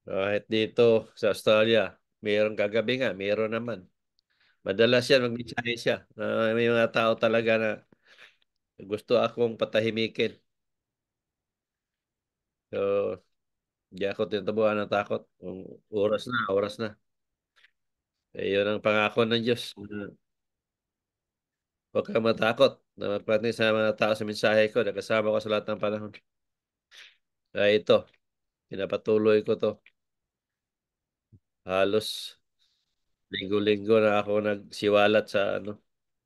Kahit dito sa Australia, mayroon kagabi nga, mayroon naman. Madalas yan, magmensahe siya. May mga tao talaga na gusto akong patahimikin. So, hindi ako tinatabuhan ng takot. Kung oras na, oras na. Eh, yun ang pangako ng Diyos. Huwag kang matakot na magpatid sa mga tao sa mensahe ko. Nakasama ko sa lahat ng panahon. Kaya ito, pinapatuloy ko to. Halos linggo-linggo na ako nagsiwalat sa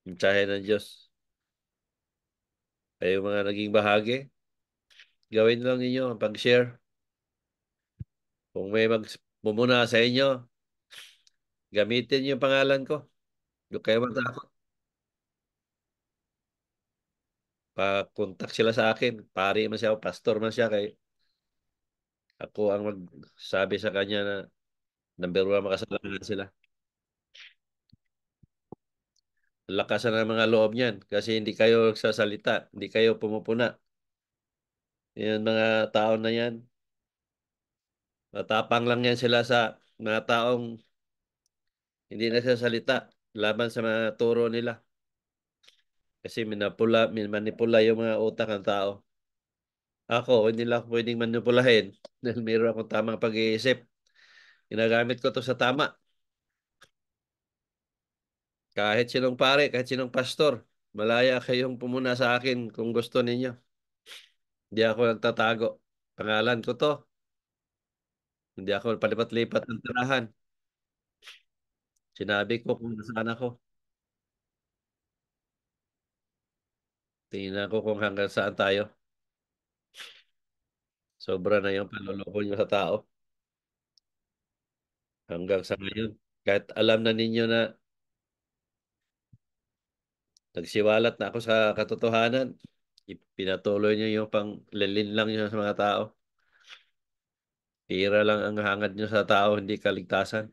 mensahe ng Diyos. Ay yung mga naging bahagi, gawin lang ninyo ang pag-share. Kung may magmumuna sa inyo, gamitin yung pangalan ko. Huwag kayo matakot. Pa-contact sila sa akin. Pari man siya o pastor man siya. Kay ako ang magsabi sa kanya na number one makasalanan sila. Lakasan ng mga loob niyan kasi hindi kayo nagsasalita. Hindi kayo pumupuna. Yan mga tao na yan. Matapang lang yan sila sa mga taong hindi nagsasalita laban sa mga turo nila. Kasi minanipula yung mga utak ng tao. Ako, hindi lang ako pwedeng manipulahin dahil mayroon akong tamang pag-iisip. Ginagamit ko to sa tama. Kahit sinong pare, kahit sinong pastor, malaya kayong pumuna sa akin kung gusto ninyo. Hindi ako nagtatago. Pangalan ko to. Hindi ako palipat-lipat ng tirahan. Sinabi ko kung nasaan ako. Tingnan ko kung hanggang saan tayo. Sobra na yung panloloko nyo sa tao. Hanggang sa ngayon. Kahit alam na ninyo na nagsiwalat na ako sa katotohanan, pinatuloy nyo yung panglilin lang nyo sa mga tao. Pira lang ang hangad nyo sa tao, hindi kaligtasan.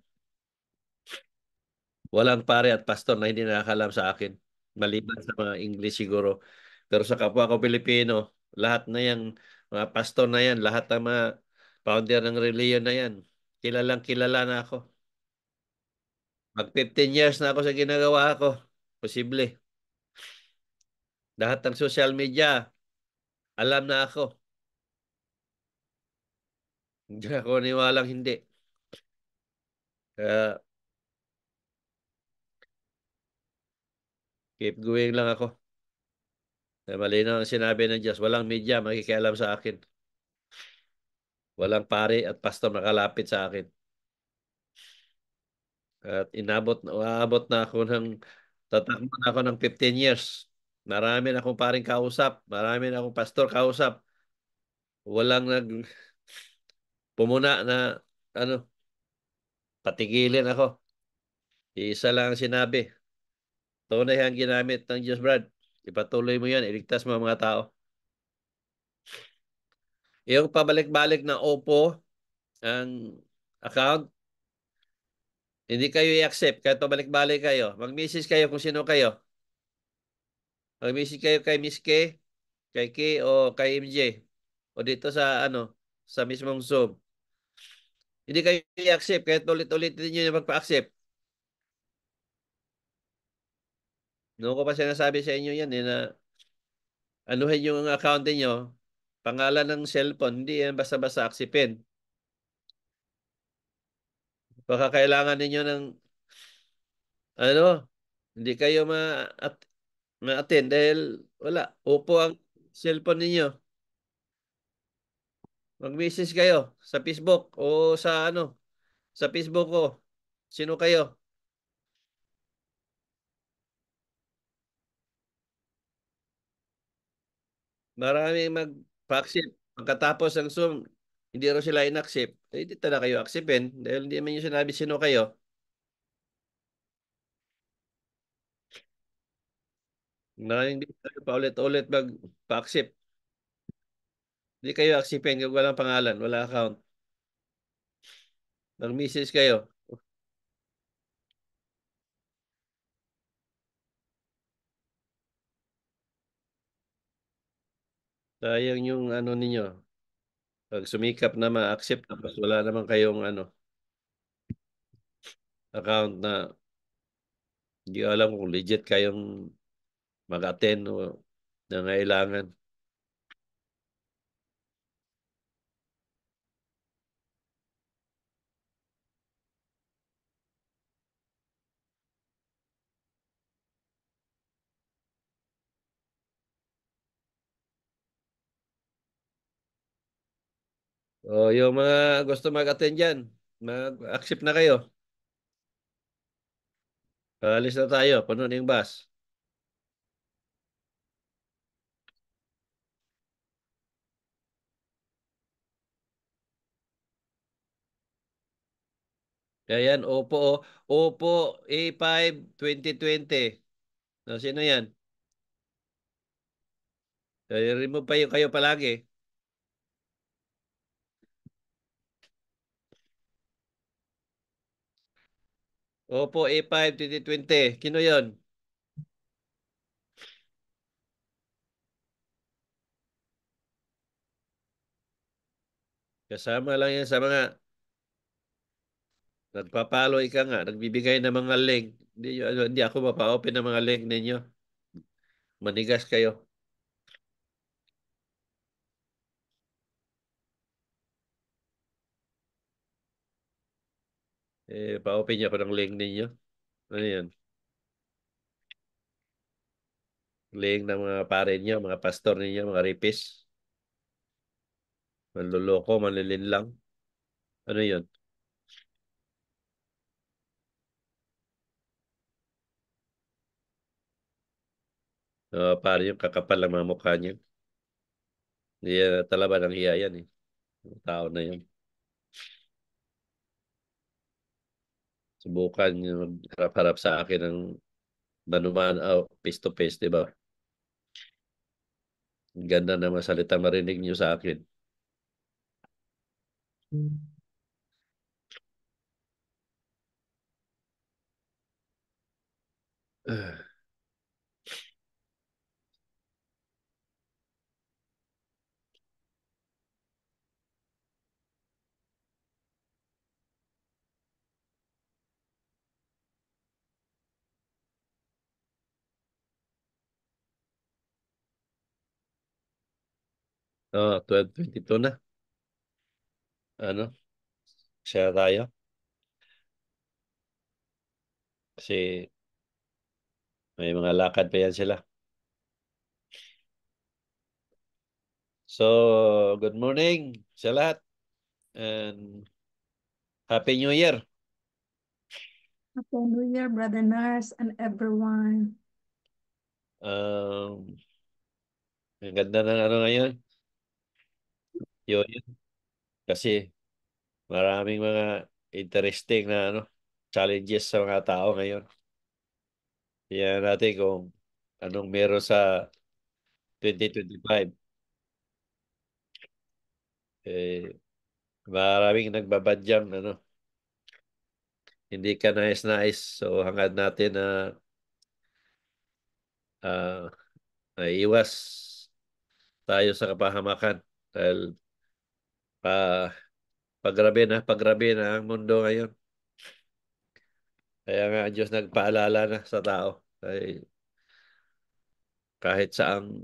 Walang pare at pastor na hindi nakakalam sa akin. Maliban sa mga English siguro. Pero sa kapwa ko Pilipino, lahat na yan, mga pastor na yan, lahat ng mga founder ng reliyon na yan, kilalang kilala na ako. Mag 15 years na ako sa ginagawa ko. Posible. Lahat ng social media, alam na ako. Hindi ako niwalang hindi. Kaya keep going lang ako. Kaya malinaw ang sinabi ng Diyos, walang media makikialam sa akin. Walang pare at pastor nakalapit sa akin. At umaabot na ako tatakbo na ako ng 15 years. Marami na akong paring kausap. Marami na akong pastor kausap. Walang pumuna na ano, patigilin ako. Isa lang ang sinabi. Tunay ang ginamit ng Diyos, Brad. Ipatuloy mo yan. Iligtas mo ang mga tao. Yung pabalik-balik na Oppo, ang account, hindi kayo i-accept. Kahit pabalik-balik kayo. Mag-message kayo kung sino kayo. Mag-message kayo kay Miss K, kay K o kay MJ. O dito sa sa mismong Zoom. Hindi kayo i-accept kahit ulit-ulit niyo yung magpa-accept. Noon ko pa sinasabi sa inyo yan na anuhin yung account niyo, pangalan ng cellphone, hindi yan basta-basta aksipin. Baka kailangan ninyo ng ano, hindi kayo ma-attend dahil wala, upo ang cellphone ninyo. Mag-message kayo sa Facebook o sa Facebook ko. Sino kayo? Maraming mag-accept. Pagkatapos ng Zoom, hindi raw sila in-accept. Eh, hindi talaga kayo acceptin dahil hindi man yung sinabi sino kayo. Maraming hindi kayo paulit-ulit mag-accept. Hindi kayo acceptin kung walang pangalan, wala account. Mag-message kayo. Sayang yung ano ninyo. Pag sumikap na ma-accept tapos wala naman kayong ano, account na hindi ko alam kung legit kayong mag-attend o nangailangan. O yung mga gusto mag-attend dyan, mag-accept na kayo. Alis na tayo, puno na yung bus. Kaya yan, Oppo A5 2020. Sino yan? Remove pa yung kayo palagi. Oppo A5 2020. Kino yon? Kasama lang yan sa mga nagpapalo ika nga, nagbibigay ng mga link. Hindi ako mapa-open ng mga link ninyo. Manigas kayo. Pa-open niyo ako ng link ninyo. Ano yan? Link ng mga pare niyo, mga pastor ninyo, mga ripis. Manluloko, manlilinlang. Ano yun? Pare yung kakapal ng mga mukha niyo. Hindi talaga ng hiya yan eh. Yung tao na yun. Subukan yung harap-harap sa akin ng manuman face to face, di ba? Ang ganda na masalita marinig niyo sa akin. Oh, 12:22 na. Ano? Siya tayo. Kasi may mga lakad pa yan sila. So, good morning sa lahat. And Happy New Year. Happy New Year, Brother Nars and everyone. Um, ang ganda ng ano ngayon. Yun. Kasi maraming mga interesting na ano, challenges sa mga tao ngayon. Tingnan natin kung anong meron sa 2025. Eh, maraming nagbabadyang ano, hindi ka nais-nais. So hangad natin na uh, iwas tayo sa kapahamakan. Dahil pa, pagrabe na ang mundo ngayon. Kaya nga ang Diyos nagpaalala na sa tao. Ay, kahit saang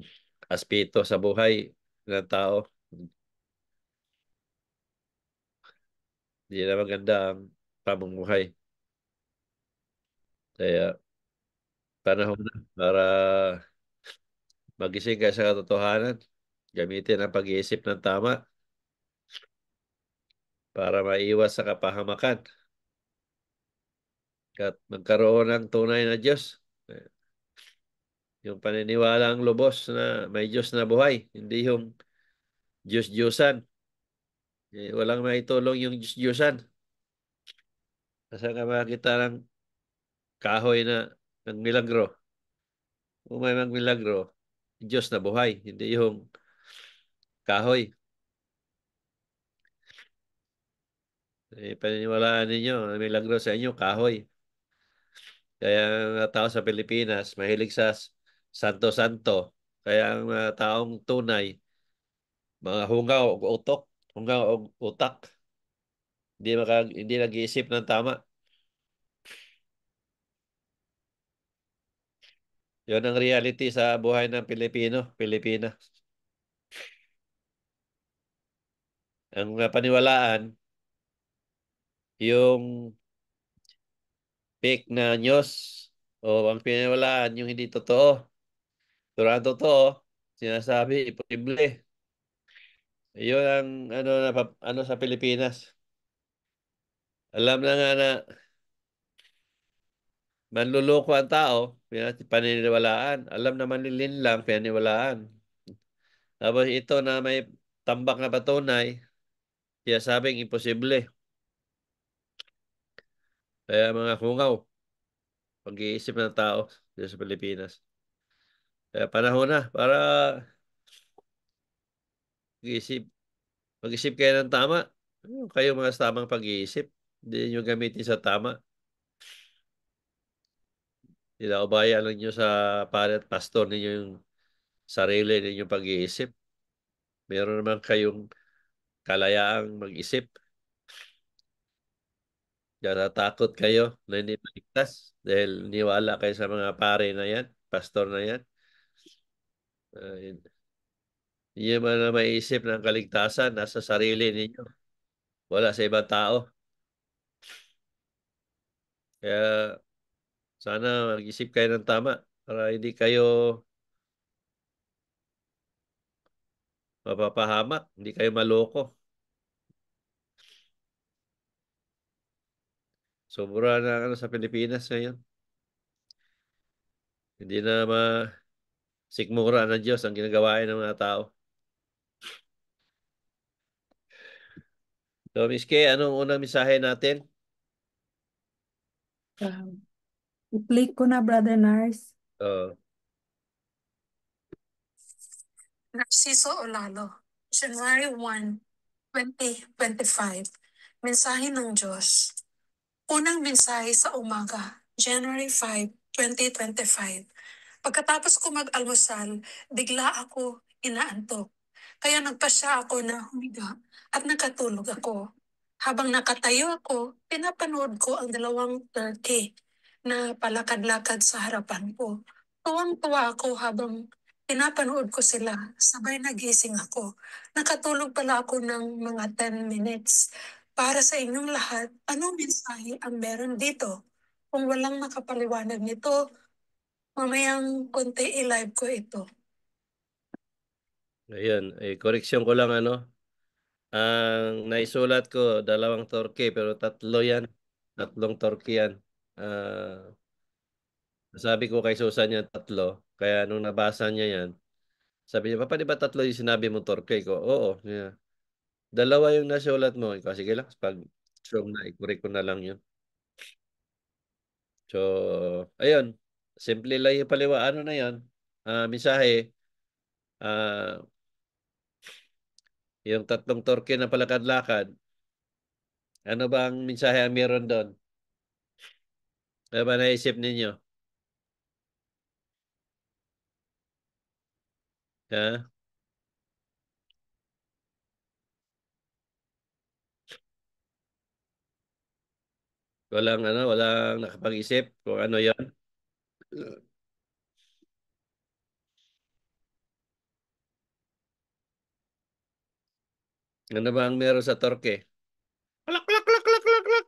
aspeto sa buhay ng tao, hindi na maganda ang pamumuhay. Kaya panahon na para magising ka sa katotohanan. Gamitin ang pag-iisip ng tama para maiwas sa kapahamakan at magkaroon ng tunay na Diyos. Yung paniniwala ang lubos na may Diyos na buhay, hindi yung Diyos-Diyosan. Walang maitulong yung Diyos-Diyosan. Kasi ka makakita ng kahoy na ng milagro. Kung may magmilagro, Diyos na buhay, hindi yung kahoy. Paniniwalaan ninyo, ang milagro sa inyo, kahoy. Kaya ang mga tao sa Pilipinas, mahilig sa santo-santo. Kaya ang mga taong tunay, mga hungaw o utok, hungaw o utak. Hindi nag-iisip ng tama. Yun ang reality sa buhay ng Pilipina. Ang paniwalaan, yung fake na news o ang piniwalaan yung hindi totoo. Pero ang totoo, sinasabi, imposible. Yun ang ano sa Pilipinas. Alam na nga na manluloko ang tao, paniniwalaan. Alam na manlilin lang, paniniwalaan. Tapos ito na may tambak na patunay, sabing imposible. Kaya mga hungaw, pag-iisip ng tao dito sa Pilipinas. Kaya panahon na para mag-isip. Mag-isip kayo ng tama. Kayo mga tamang pag-iisip. Hindi nyo gamitin sa tama. Ilaubaya lang nyo sa paret pastor ninyo yung sarili ninyong pag-iisip. Meron naman kayong kalayaang mag-isip. Kaya natakot kayo na hindi maligtas dahil niwala kayo sa mga pare na yan, pastor na yan. Hindi nyo man na maisip ng kaligtasan nasa sarili ninyo. Wala sa ibang tao. Kaya sana mag-isip kayo ng tama para hindi kayo mapapahamak, hindi kayo maloko. Sobra na ano sa Pilipinas ngayon. Hindi na masikmura ng Diyos ang ginagawa ng mga tao. So, Miss Kay, anong unang mensahe natin? I-play ko na, Brother Nars. Oh, Narciso Olalo, January 1, 2025. Mensahe ng Diyos. Unang mensahe sa umaga, January 5, 2025. Pagkatapos ko mag-almusal, bigla ako inaantok. Kaya nagpasya ako na humiga at nakatulog ako. Habang nakatayo ako, pinapanood ko ang dalawang turkey na palakad-lakad sa harapan ko. Tuwang-tuwa ako habang pinapanood ko sila. Sabay nagising ako. Nakatulog pala ako ng mga 10 minutes. Para sa inyong lahat, anong mensahe ang meron dito? Kung walang makapaliwanag nito, mamayang konti i-live ko ito. ayun. Koreksyon ko lang ano. Ang naisulat ko, dalawang torque, pero tatlo yan. Tatlong torque yan. Sabi ko kay Susan yan, tatlo. Kaya nung nabasa niya yan, sabi niya, Papa, di ba tatlo yung sinabi mo torque ko? Oo. Yeah. Dalawa yung nasulat mo. Ikaw, sige lang. Pag show na, i-correct ko na lang yun. So, ayun. Simple lang yung ano na yun. Mensahe. Ah, yung tatlong torque na palakad-lakad. Ano ba ang mensahe ang meron doon? Ano ba naisip ninyo? Ha? Walang nakapag-isip kung ano yon. Ano ba ang meron sa torque? Klak, klak, klak, klak, klak, klak.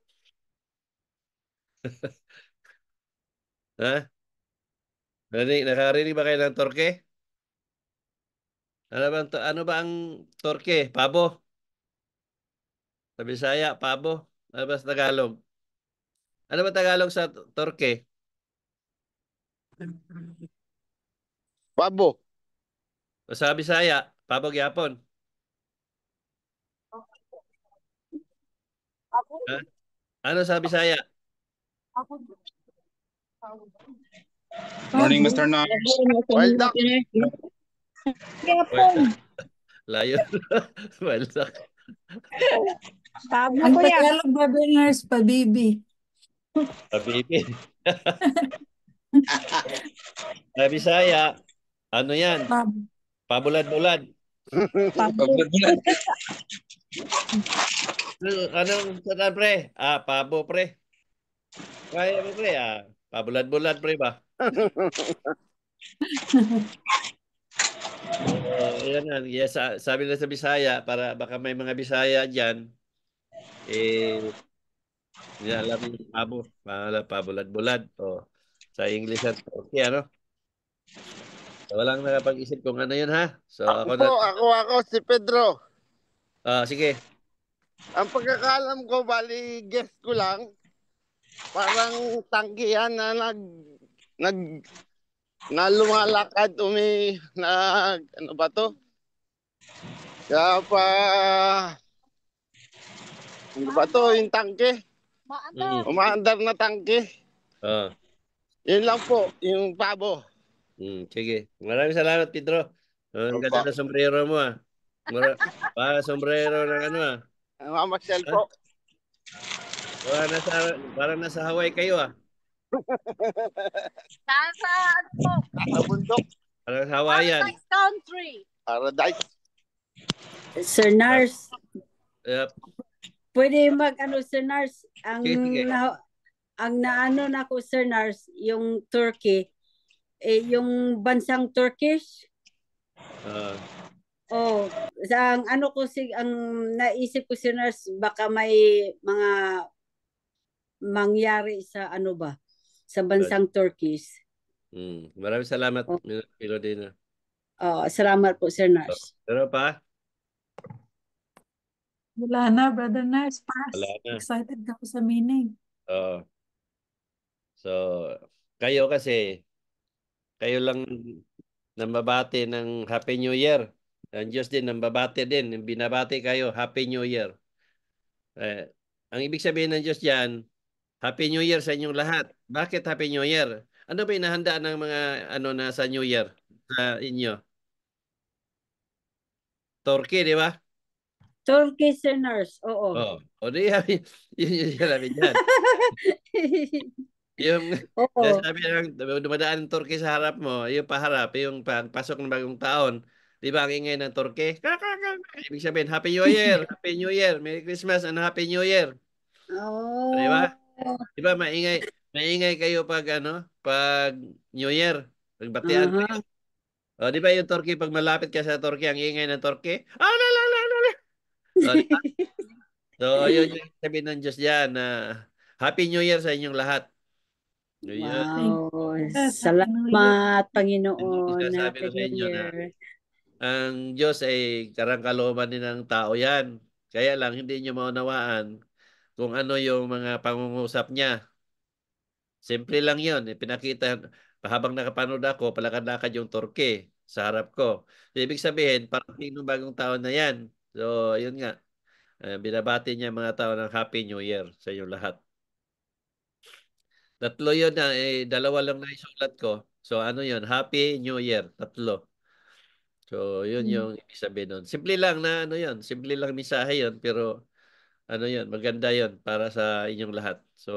Ha? Nakarinig ba kayo ng torque? Ano ba ang torque? Pabo. Sa Bisaya, pabo. Ano ba sa Tagalog? Ano ba Tagalog sa torque? Pabo. O sa Bisaya, pabo gyapon. Ha? Ano sa Bisaya? Morning, Mr. Nars. Wild duck. Well, Yapon. layo. Well, Tama Ang kuya. Tagalog, Brother Nars, pabibi. Habibi. Sa Bisaya, ano yan? Pab. Pabulad-bulad. Pabulat-bulat. Anong sarap, pre? Pabo, pre. Kaya mo, pre, pabulat-bulat, pre ba? Yan nga. Sabi na sa Bisaya, para baka may mga Bisaya dyan, eh, hindi alam yung pabo. Pabulat-bulat. Sa English at okay, ano? So, walang nakapag-isip kung ano yun, ha? So, Ako ako na. po, ako si Pedro. Sige. Ang pagkakalam ko, bali, guess ko lang, parang tangkihan na nag, na lumalakad, ano ba to? Kaya pa, ano ba to, yung tangke? Mm. Umaandar na tangke. Oh. Yun lang po, yung pabo. Sige. Maraming salamat, Pedro. Ang ganda Opo. ng sombrero mo, ah. Sombrero ng ano, ah. Mamasyal Ha? po. Parang nasa, parang nasa Hawaii kayo, ah. Nasa ano po? Nasa bundok. Parang Hawaiian. Paradise Country. Paradise. Sir Ah, Nars, yep. pwede ano Sir Nars, Sige, sige. ang naano na ko Sir Nars, yung Turkey, yung bansang Turkish. Ah, Oh, ang ko ang naisip ko Sir Nars, baka may mga mangyari sa ano ba, sa good. bansang Turkish. Maraming salamat, Oh, Pilodina. salamat po Sir Nars. Pero pa? Wala na, Brother Nars. Wala Pass. na. Excited ako sa meaning. Oo. So, kayo kasi, kayo lang nambabati ng Happy New Year. Ang Diyos din nambabati din. Binabati kayo, Happy New Year. Eh, ang ibig sabihin ng Diyos diyan, Happy New Year sa inyong lahat. Bakit Happy New Year? Ano ba inahanda ng mga ano na sa New Year sa inyo? Turkey, di ba? Turkey Sir Nars, oo. O di yun yung sinabi dyan. Yung Oo. sabi ng dumadaan ng Turkey sa harap mo, yung paharap, yung pagpasok ng bagong taon, di ba ang ingay ng Turkey? Ibig sabihin, Happy New Year, Happy New Year, Merry Christmas and Happy New Year. Di ba? Oh. Di ba maingay kayo pag pag New Year, pagbatian kayo. Aha. Di ba yung Turkey, pag malapit ka sa Turkey, ang ingay ng Turkey? La, la, la, la, la. Di ba? So, yun yung sabihin ng Diyos diyan na Happy New Year sa inyong lahat. Yun. Thank Wow. you. Yes, Happy New Year. Salamat, Yun yung Panginoon. sinasabi Happy ko sa New inyo na Year. ang Diyos ay karangkalooban din ng tao yan. Kaya lang, hindi nyo maunawaan kung ano yung mga pangungusap niya. Simple lang yun. Pinakita, habang nakapanood ako, palakad-lakad yung Turkey sa harap ko. So, ibig sabihin, parating ng bagong taon na yan. So, yun nga. Binabati niya mga tao ng Happy New Year sa inyong lahat. Tatlo yun na, dalawa lang na isulat ko. So, ano yun? Happy New Year. Tatlo. So, yun yung ibig sabihin nun. Simple lang na ano yun. Simple lang mensahe yun. Pero, ano yun, maganda yun para sa inyong lahat. So,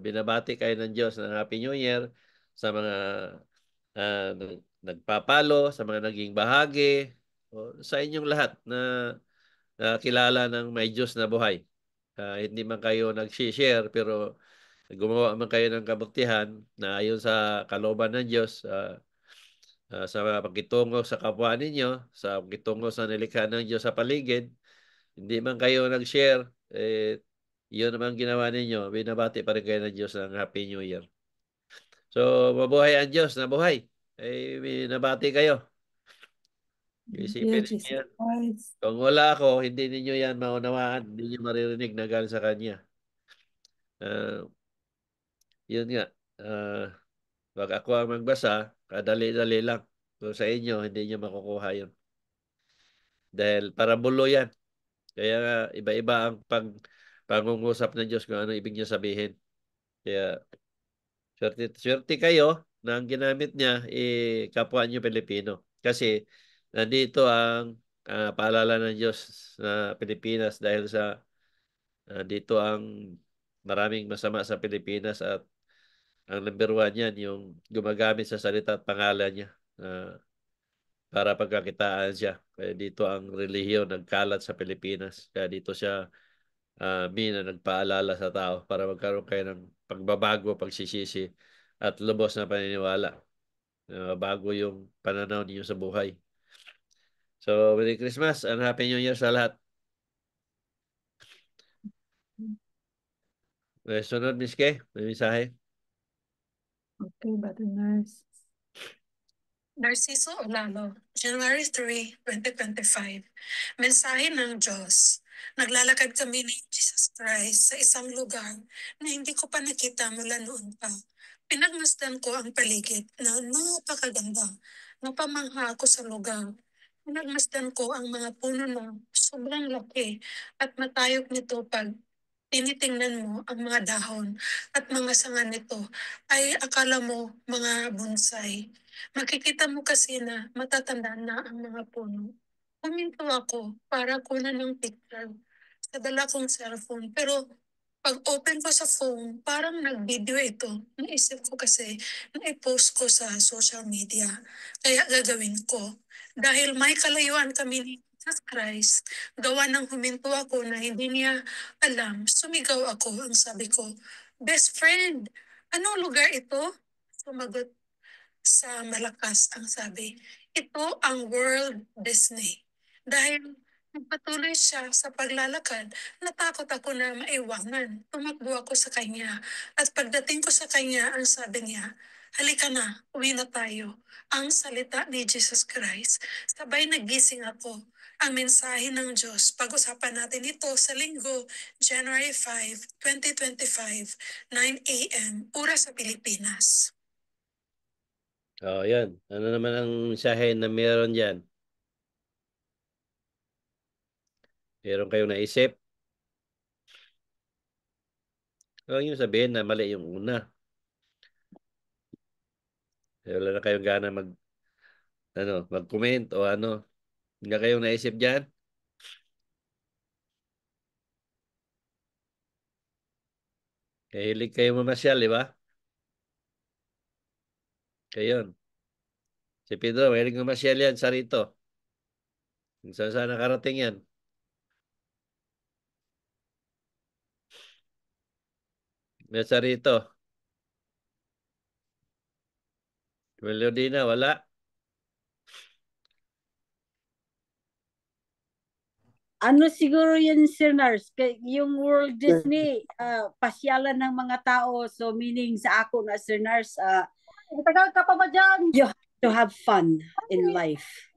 binabati kayo ng Diyos ng Happy New Year sa mga nagpapalo, sa mga naging bahagi, sa inyong lahat na kilala ng may Diyos na buhay. Hindi man kayo nag-share, pero gumawa man kayo ng kabutihan na ayon sa kalooban ng Diyos, sa mga pagkitungo sa kapwa ninyo, sa pagkitungo sa nilikha ng Diyos sa paligid, hindi man kayo nag-share, yun naman ginawa ninyo, binabati pa rin kayo ng Diyos ng Happy New Year. So, mabuhay ang Diyos na buhay. Binabati kayo. Thank you, Isipin ninyo Jesus yan. Christ. Kung wala ako, hindi ninyo yan maunawaan, hindi ninyo maririnig na galing sa Kanya. Uh, Yun nga. Wag ako ang magbasa, kadali-dali lang. So, sa inyo, hindi nyo makukuha yun. Dahil para bulo yan. Kaya nga, iba-iba ang pangungusap ng Diyos kung ano ibig niya sabihin. Kaya, swerte kayo na ang ginamit niya, kapwa niyo Pilipino. Kasi, nandito ang paalala ng Diyos na Pilipinas dahil sa dito ang maraming masama sa Pilipinas at ang number one yan, yung gumagamit sa salita at pangalan niya. para pagkakitaan siya. Kaya dito ang relihiyon nagkalat sa Pilipinas. Kaya dito siya mina nagpaalala sa tao para magkaroon kayo ng pagbabago, pagsisisi at lubos na paniniwala. Bago yung pananaw niyo sa buhay. So, Merry Christmas and Happy New Year sa lahat. Sunod, Miss Kay, may mensahe. Okay, Brother Nurse. Narciso Olalo, January 3, 2025. Mensahe ng Diyos. Naglalakad kami ni Jesus Christ sa isang lugar na hindi ko pa nakita mula noon pa. Pinagmasdan ko ang paligid na napakaganda. Napamangha ako sa lugar. Pinagmasdan ko ang mga puno na sobrang laki at matayog nito pag tinitingnan mo ang mga dahon at mga sanga nito ay akala mo mga bonsai. Makikita mo kasi na matatanda na ang mga puno. Huminto ako para kunan ng picture sa dala kong cellphone. Pero pag open ko sa phone, parang nag-video ito. Naisip ko kasi na i-post ko sa social media. Kaya gagawin ko. Dahil may kalayuan kami ni Jesus Christ, gawa ng huminto ako na hindi niya alam, sumigaw ako. Ang sabi ko, best friend, anong lugar ito? Sumagot sa malakas ang sabi, ito ang World Disney. Dahil nagpatuloy siya sa paglalakad, natakot ako na maiwanan. Tumakbo ako sa kanya at pagdating ko sa kanya, ang sabi niya, halika na, uwi na tayo. Ang salita ni Jesus Christ. Sabay nagising ako. Ang mensahe ng Diyos. Pag-usapan natin ito sa linggo, January 5, 2025, 9 a.m. oras sa Pilipinas. Yan. Ano naman ang mensahe na meron dyan? Meron kayong naisip? Huwag niyo sabihin na mali yung una. Wala na kayong gana mag-comment o ano. Hindi kayong naisip dyan? Kahilig kayo mamasyal, di ba? Kayon. Si Pedro, mahilig mamasyal yan sa rito. Kung saan saan nakarating yan. May sa rito. Melodina, wala. Ano siguro yun, Sir Nars? Yung World Disney, pasyalan ng mga tao. So meaning sa ako na, Sir Nars, tagal ka pa ba dyan? You have to have fun in life.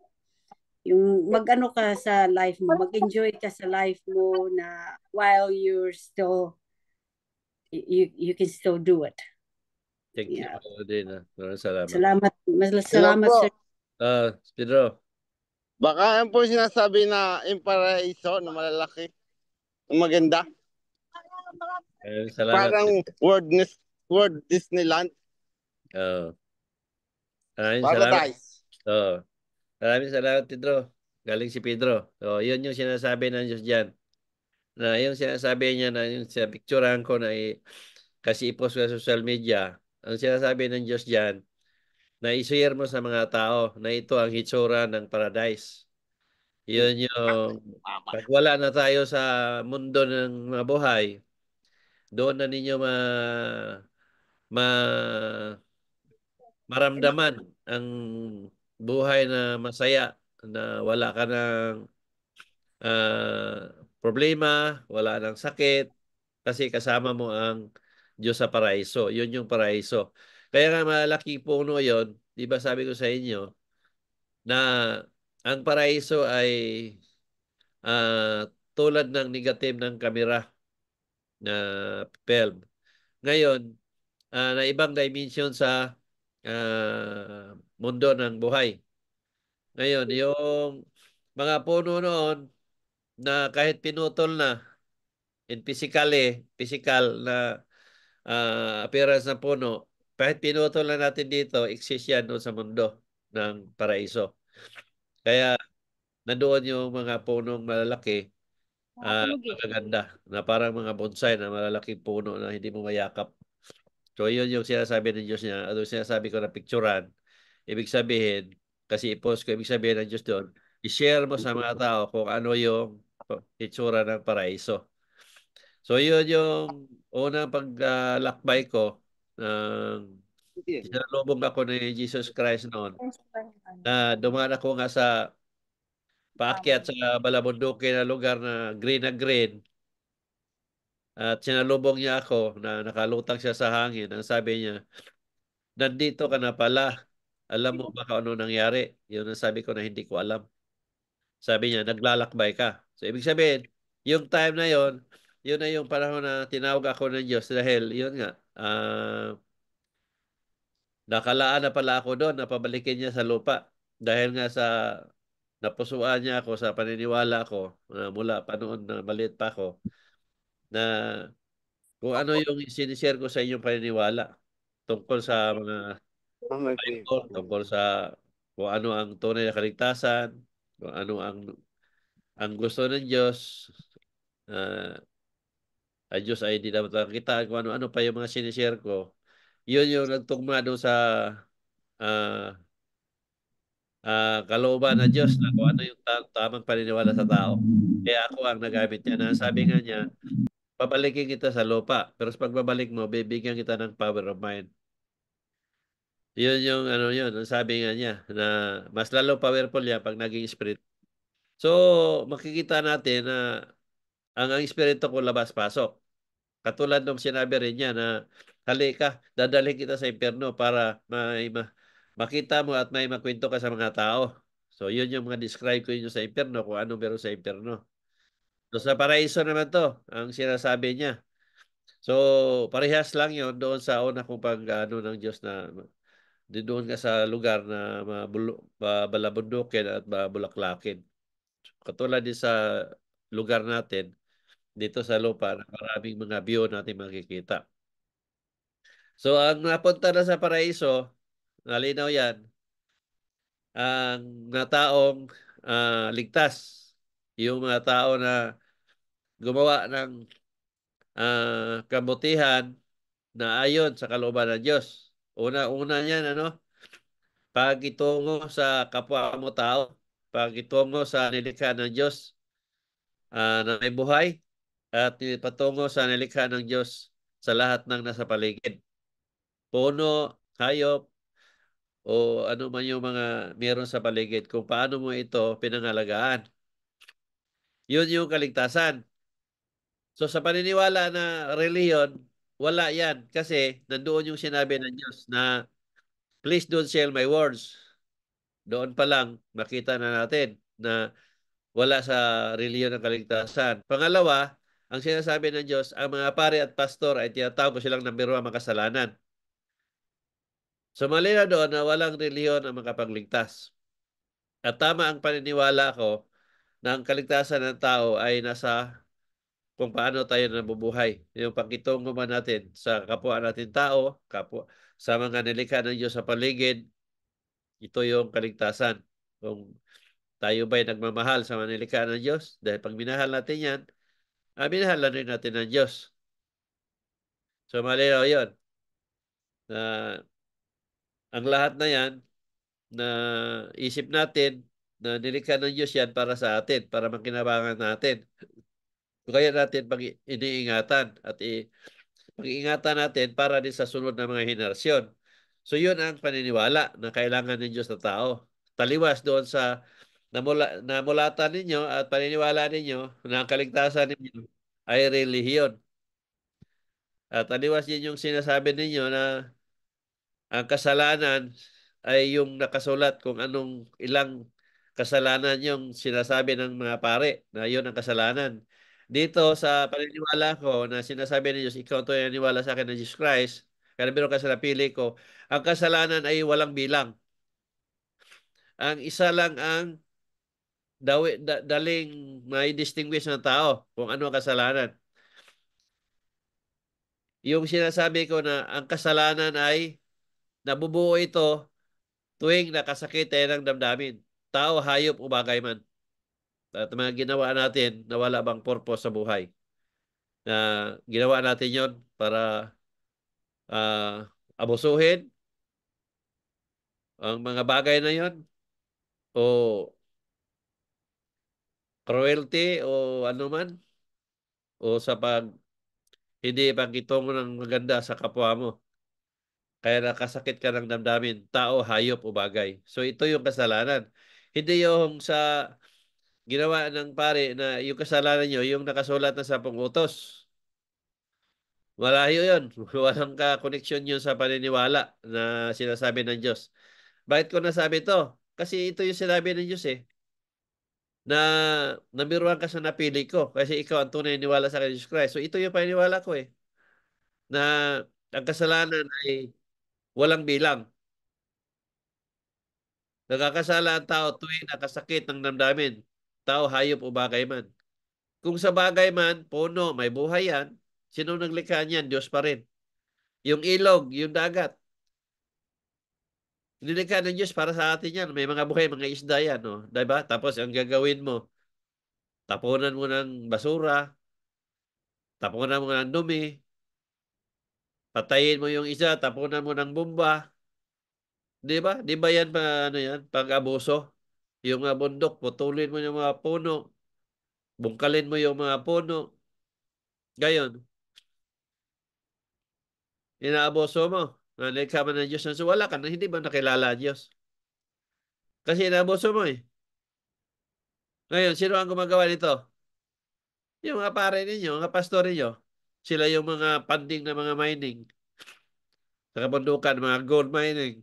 Yung mag-ano ka sa life mo, mag-enjoy ka sa life mo na while you're still, you can still do it. Thank you, Yeah. Melodina. Maraming salamat. Salamat, po. Sir. Pedro. Baka yan po sinasabi na yung paraiso na malalaki. Maganda. Salamat. Parang World Disneyland. Maraming salamat. Paradise. Maraming salamat, Pedro. Galing si Pedro. Yun yung sinasabi ng Diyos dyan. Na yung sinasabi niya na yung sa picturean ko na kasi i-post ko sa social media. Ang sinasabi ng Diyos dyan, na i-share mo sa mga tao na ito ang hitsura ng paradise. Yun yung pag wala na tayo sa mundo ng mga buhay, doon na ninyo ma maramdaman ang buhay na masaya, na wala ka ng problema, wala ng sakit, kasi kasama mo ang Diyos sa paraiso. Yun yung paraiso. Kaya nga malaking puno yon, di ba sabi ko sa inyo, na ang paraiso ay tulad ng negative ng kamera na film. Ngayon, na ibang dimension sa mundo ng buhay. Ngayon, yung mga puno noon na kahit pinutol na in physical na appearance ng puno, kahit pinutol na natin dito, exist yan doon sa mundo ng paraiso. Kaya nandoon yung mga punong malalaki, magaganda, na parang mga bonsai na malalaking puno na hindi mo mayakap. So, yun yung sinasabi ng Diyos niya. Ano sinasabi ko na picturean. Ibig sabihin, kasi i-post ko, ibig sabihin ng Diyos doon, i-share mo sa mga tao kung ano yung itsura ng paraiso. So yun yung unang paglakbay ko ng sinalubong ako ni Jesus Christ noon na dumaan ako nga sa paakyat sa balabundukin na lugar na green at sinalubong niya ako na nakalutang siya sa hangin. Ang sabi niya, nandito ka na pala. Alam mo ba kung ano nangyari? Yun ang sabi ko na hindi ko alam. Sabi niya, naglalakbay ka. So ibig sabihin, yung time na yun na yung panahon na tinawag ako ng Diyos dahil yun nga, nakalaan na pala ako doon na pabalikin niya sa lupa. Dahil nga sa napusuan niya ako sa paniniwala ko na mula pa noon na maliit pa ako na kung ano yung sinishare ko sa inyong paniniwala tungkol sa mga Bible, tungkol sa kung ano ang tunay na kaligtasan, kung ano ang gusto ng Diyos, uh, ang Diyos ay hindi dapat makakita, kung ano-ano pa yung mga sinishare ko, yun yung nagtugma doon sa ah, kalooban ng Diyos na kung ano yung tamang paniniwala sa tao. Kaya ako ang nagamit niya na sabi nga niya, babalikin kita sa lupa, pero sa pagbabalik mo, bibigyan kita ng power of mind. Yun yung ano yun, ang sabi nga niya na mas lalo powerful yan pag naging spirit. So, makikita natin na ang espiritu ko labas-pasok. Katulad nung sinabi rin niya na halika, dadalhin kita sa impyerno para makita mo at may makwento ka sa mga tao. So, yun yung mga describe ko yun sa impyerno, kung ano meron sa impyerno. So, sa paraiso naman to, ang sinasabi niya. So, parehas lang yun doon sa una kong pag-ano ng Diyos na doon ka sa lugar na balabundukin at babulaklakin. Katulad din sa lugar natin, dito sa lupa, na maraming mga view natin makikita. So, ang napunta na sa paraiso, nalinaw yan, ang mga taong ligtas. Yung mga tao na gumawa ng kabutihan na ayon sa kalooban ng Diyos. Una niyan, ano? Pagitungo sa kapwa mo tao, pagitungo sa nilikha ng Diyos na may buhay, at patungo sa nilikha ng Diyos sa lahat ng nasa paligid. Puno, hayop, o ano man yung mga meron sa paligid, kung paano mo ito pinangalagaan. Yun yung kaligtasan. So sa paniniwala na reliyon, wala yan kasi nandoon yung sinabi ng Diyos na please don't share my words. Doon pa lang makita na natin na wala sa reliyon ng kaligtasan. Pangalawa, ang sinasabi ng Diyos, ang mga pare at pastor ay tinatawag ko silang number 1 makasalanan. So malinaw doon na walang reliyon ang makapagligtas. At tama ang paniniwala ko na ang kaligtasan ng tao ay nasa kung paano tayo nabubuhay. Yung pakitungo man natin sa kapwa natin tao, sa mga nilikha ng Diyos sa paligid, ito yung kaligtasan. Kung tayo ba'y nagmamahal sa mga nilikha ng Diyos, dahil pag minahal natin yan, minahal na rin natin ng Diyos. So malinaw yun. Na ang lahat na yan, na isip natin, na nilikha ng Diyos yan para sa atin, para makinabangan natin. Kaya natin iniingatan at pag-iingatan natin para din sa sunod na mga henerasyon. So yun ang paniniwala na kailangan ng Diyos na tao. Taliwas doon sa namulatan ninyo at paniniwala ninyo na ang kaligtasan ninyo ay relihiyon. At taliwas din yung sinasabi ninyo na ang kasalanan ay yung nakasulat kung anong ilang kasalanan yung sinasabi ng mga pare na yun ang kasalanan. Dito sa paniniwala ko na sinasabi ni Diyos, ikaw to naniniwala sa akin ng Jesus Christ, kaya meron ka sa napili ko, ang kasalanan ay walang bilang. Ang isa lang ang daling may distinguish ng tao kung ano ang kasalanan. Yung sinasabi ko na ang kasalanan ay nabubuo ito tuwing nakasakit tayo ng damdamin. Tao, hayop o bagay man. At mga ginawa natin na wala bang purpose sa buhay. Na ginawa natin yon para abusuhin ang mga bagay na yon o cruelty o ano man o sa hindi pagkitungo ng maganda sa kapwa mo. Kaya nakasakit ka ng damdamin, tao, hayop o bagay. So ito yung kasalanan. Hindi yung sa ginawa ng pare na yung kasalanan nyo, yung nakasulat na 10 utos. Malayo yun. Walang ka-connection yun sa paniniwala na sinasabi ng Diyos. Bakit ko nasabi to? Kasi ito yung sinabi ng Diyos eh. Na nabiruan ka sa napili ko kasi ikaw ang tunay na niwala sa Jesus Christ. So ito yung paniniwala ko eh. Na ang kasalanan ay walang bilang. Nagkakasala ang tao tuwing nakasakit ng damdamin. Tao, hayop o bagay man. Kung sa bagay man, puno, may buhay yan. Sino naglikha niyan? Diyos pa rin. Yung ilog, yung dagat. Nilikha ng Diyos para sa atin yan. May mga buhay, mga isda yan. No? Diba? Tapos ang gagawin mo, tapunan mo ng basura, tapunan mo ng dumi, patayin mo yung isa, tapunan mo ng bomba. Di ba? Di ba yan, ano yan? Pag-abuso. Yung mga bundok, putulin mo yung mga puno, bungkalin mo yung mga puno. Gayon, inaabuso mo. Nalikha man ng Diyos. So wala ka na, hindi ba nakilala ang Diyos? Kasi inaabuso mo eh. Ngayon, sino ang gumagawa nito? Yung mga pare ninyo, mga pastor ninyo. Sila yung mga panding na mga mining. Sa kabundukan, mga gold mining.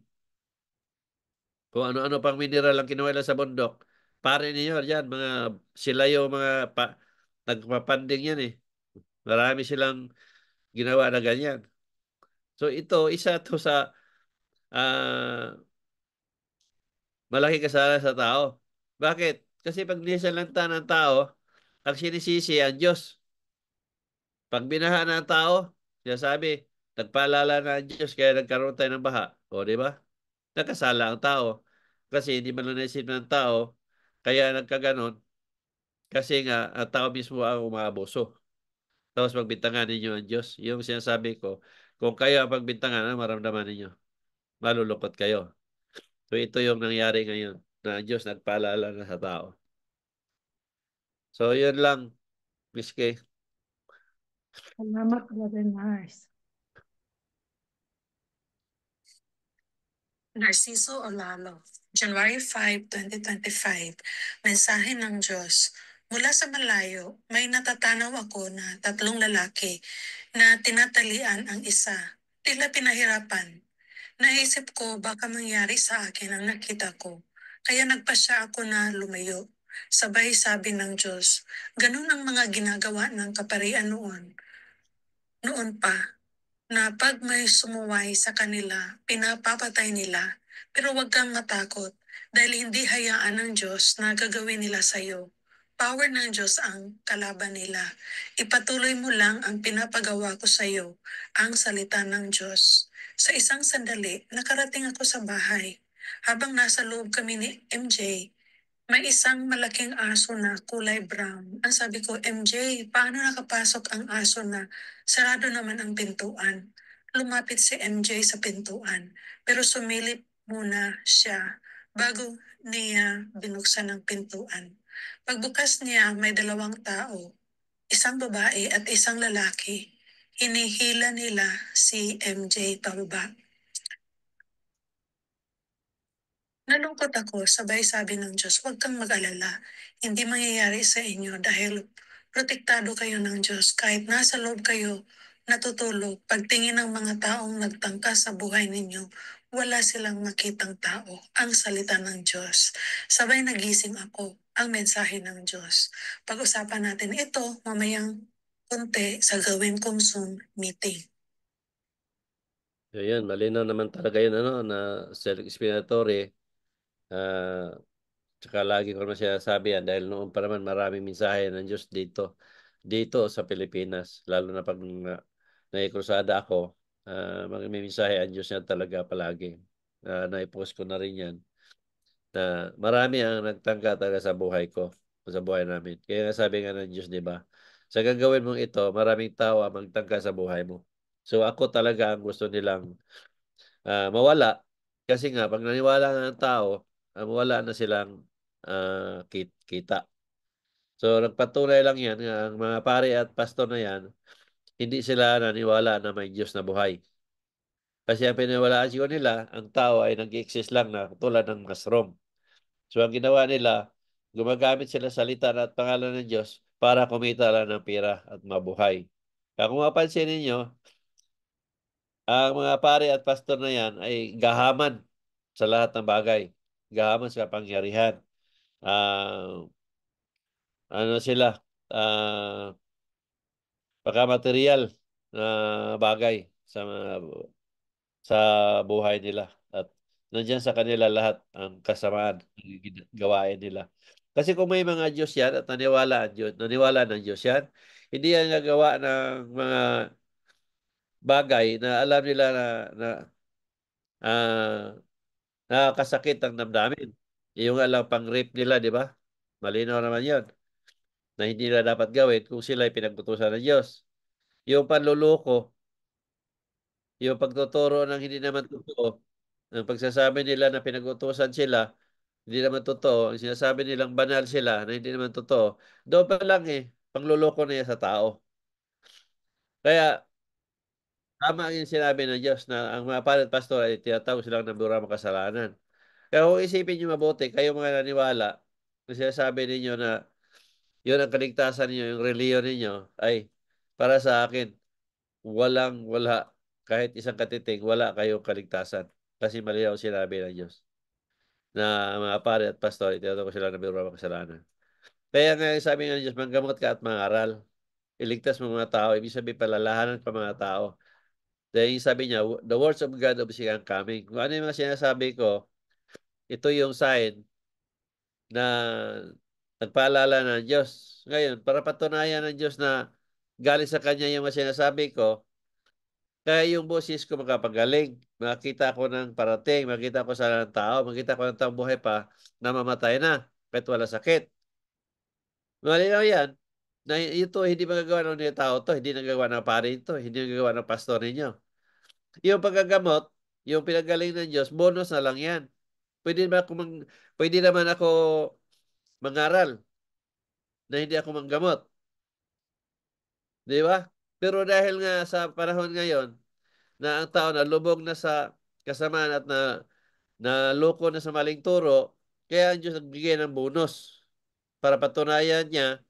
Kung ano-ano pang mineral ang kinuha nila sa bundok. Pare ninyo, yan, sila yung mga nagpapanding yan eh. Marami silang ginawa na ganyan. So ito, isa to sa malaking kasalanan sa tao. Bakit? Kasi pag nisalanta ng tao, ang sinisisi ang Diyos. Pag binaha ng tao, sinasabi, nagpaalala na ang Diyos kaya nagkaroon tayo ng baha. O, di ba? Nagkasala ang tao. Kasi hindi man naisip ng tao, kaya nagkaganon. Kasi nga, ang tao mismo ang umaabuso. Tapos pagbintangan ninyo ang Diyos. Yung sinasabi ko, kung kayo ang pagbintangan, ano maramdaman ninyo? Malulungkot kayo. So ito yung nangyari ngayon na ang Diyos nagpaalala na sa tao. So yun lang, Miss Kay. Salamat, Brother Mars. Narciso Olalo, January 5, 2025. Mensahe ng Diyos. Mula sa malayo, may natatanaw ako na 3 lalaki na tinatalian ang isa. Tila pinahirapan. Naisip ko baka mangyari sa akin ang nakita ko. Kaya nagpasya ako na lumayo. Sabay sabi ng Diyos, ganun ang mga ginagawa ng kaparian noon. Noon pa, na pag may sumuway sa kanila, pinapapatay nila. Pero huwag kang matakot dahil hindi hayaan ng Diyos na gagawin nila sa iyo. Power ng Diyos ang kalaban nila. Ipatuloy mo lang ang pinapagawa ko sa iyo, ang salita ng Diyos. Sa isang sandali, nakarating ako sa bahay. Habang nasa loob kami ni MJ, may isang malaking aso na kulay brown. Ang sabi ko, MJ, paano nakapasok ang aso na sarado naman ang pintuan? Lumapit si MJ sa pintuan, pero sumilip muna siya bago niya binuksan ang pintuan. Pagbukas niya, may 2 tao, isang babae at isang lalaki. Hinihila nila si MJ pababa. Nalungkot ako, sabay sabi ng Diyos, huwag kang mag-alala. Hindi mangyayari sa inyo dahil protektado kayo ng Diyos. Kahit nasa loob kayo, natutulog, pagtingin ng mga taong nagtangka sa buhay ninyo, wala silang nakitang tao. Ang salita ng Diyos. Sabay nagising ako, ang mensahe ng Diyos. Pag-usapan natin ito mamayang konti sa gawin kong Zoom meeting. So yun, malinaw naman talaga yun, ano, na self-explanatory. Tsaka lagi ko naman sinasabi yan dahil noon pa naman maraming mensahe ng Diyos dito sa Pilipinas. Lalo na pag naikrusada ako, may mensahe ang Diyos niya talaga palagi. Naipost ko na rin yan na marami ang nagtangka talaga sa buhay ko, sa buhay namin. Kaya nga sabi nga ng Diyos, di ba? Sa gagawin mong ito, maraming tao ang magtangka sa buhay mo. So ako talaga ang gusto nilang mawala. Kasi nga, pag naniwala nga ng tao, wala na silang kita. So nagpatunay lang yan nga ang mga pare at pastor na yan, hindi sila naniwala na may Diyos na buhay. Kasi ang piniwalaan siguro nila, ang tao ay nag-exist lang na tulad ng mushroom. So ang ginawa nila, gumagamit sila salita at pangalan ng Diyos para kumita lang ng pera at mabuhay. Kaya kung mapansin ninyo, ang mga pare at pastor na yan ay gahaman sa lahat ng bagay. Gahaman sa kapangyarihan. Ah, ano sila? Ah, pagka-material na bagay sa buhay nila. At nandiyan sa kanila lahat ang kasamaan ng gawain nila. Kasi kung may mga Diyos yan at naniwala ng Diyos yan, hindi yan nagawa ng mga bagay na alam nila na ah, nakakasakit ang damdamin. Yung nga lang pang-rape nila, di ba? Malinaw naman yon na hindi nila dapat gawin kung sila ay pinagkutusan ng Diyos. Yung panluloko, yung pagtuturo ng hindi naman totoo, ang pagsasabi nila na pinag-utusan sila, hindi naman totoo, ang sinasabi nilang banal sila na hindi naman totoo, doon pa lang pangluloko na yan sa tao. Kaya, tama yung sinabi ng Diyos na ang mga parit pastor ay tinatawag silang nabura makasalanan. Kaya kung isipin niyo mabuti, kayo mga naniwala, kung sinasabi ninyo na yun ang kaligtasan ninyo, yung reliyon ninyo, ay para sa akin, wala, kahit isang katiting, wala kayong kaligtasan. Kasi malinaw sinabi ng Diyos na ang mga pare at pastor, tinatawag ko sila na mayroon kasalanan. Kaya nga sabi ng Diyos, manggamot ka at mangaral. Iligtas mo mga tao. Ibig sabihin, palalahanan pa mga tao. Dahil sabi niya, the words of God of siya coming. Kung ano yung mga sinasabi ko, ito yung sign na nagpaalala ng Diyos. Ngayon, para patunayan ng Diyos na galing sa Kanya yung mga sinasabi ko, kaya yung boses ko makapagaling. Makita ko ng parating, makita ko sa ng tao, makita ko ng taong buhay pa na mamatay na kahit wala sakit. Malinaw yan. Na ito, hindi magagawa ng mga tao to, hindi nagagawa ng pare ito, hindi nagagawa ng pastor ninyo. Yung paggagamot, yung pinagaling ng Diyos, bonus na lang yan. Pwede naman ako mangaral na hindi ako manggamot. Di ba? Pero dahil nga sa panahon ngayon, na ang tao na lubog na sa kasamaan at na loko na sa maling turo, kaya ang Diyos nagbigay ng bonus para patunayan niya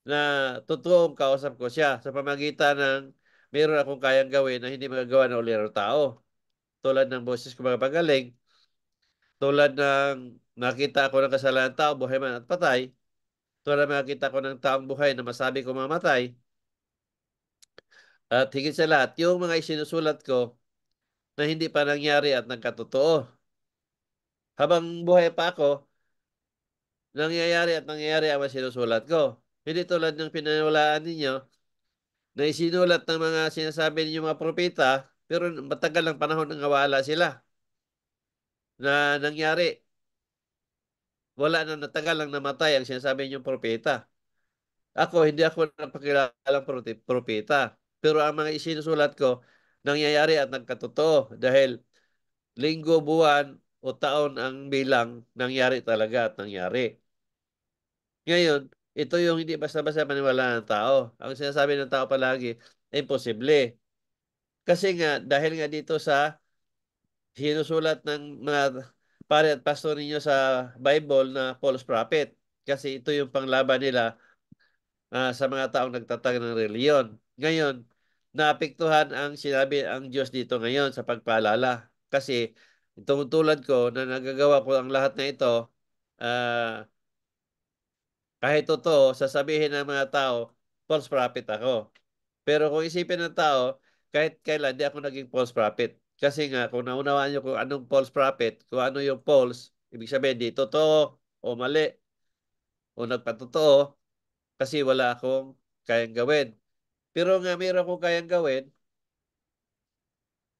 na totoong kausap ko siya sa pamagitan ng meron akong kayang gawin na hindi magagawa ng ulero tao. Tulad ng boses ko magpagaling, tulad ng nakita ko ng kasalanan tao, buhay man at patay, tulad ng nakita ko ng taong buhay na masabi ko mamatay, at higit sa lahat, yung mga isinusulat ko na hindi pa nangyari at nagkatotoo. Habang buhay pa ako, nangyayari ang mga sinusulat ko. Hindi tulad ng pinaniwalaan ninyo na isinulat ng mga sinasabi ninyo mga propeta, pero matagal ng panahon nang nawala sila na nangyari. Wala na natagal lang namatay ang sinasabi ninyong propeta. Hindi ako nagpakilalang propeta. Pero ang mga isinusulat ko, nangyayari at nagkatotoo dahil linggo, buwan, o taon ang bilang nangyari talaga at nangyari. Ngayon, ito yung hindi basta-basta paniwalaan ng tao. Ang sinasabi ng tao palagi, imposible. Kasi nga, dahil nga dito sa sinusulat ng mga pare at pastor ninyo sa Bible na false prophet. Kasi ito yung panglaban nila sa mga taong nagtatag ng reliyon. Ngayon, naapektuhan ang sinabi ang Diyos dito ngayon sa pagpaalala. Kasi itong tulad ko na nagagawa ko ang lahat na ito, ah, kahit totoo, sasabihin ng mga tao, false prophet ako. Pero kung isipin ng tao, kahit kailan, di ako naging false prophet. Kasi nga, kung naunawaan nyo kung anong false prophet, kung ano yung false, ibig sabihin, di totoo, o mali, o nagpatotoo, kasi wala akong kayang gawin. Pero nga, mayroon akong kayang gawin,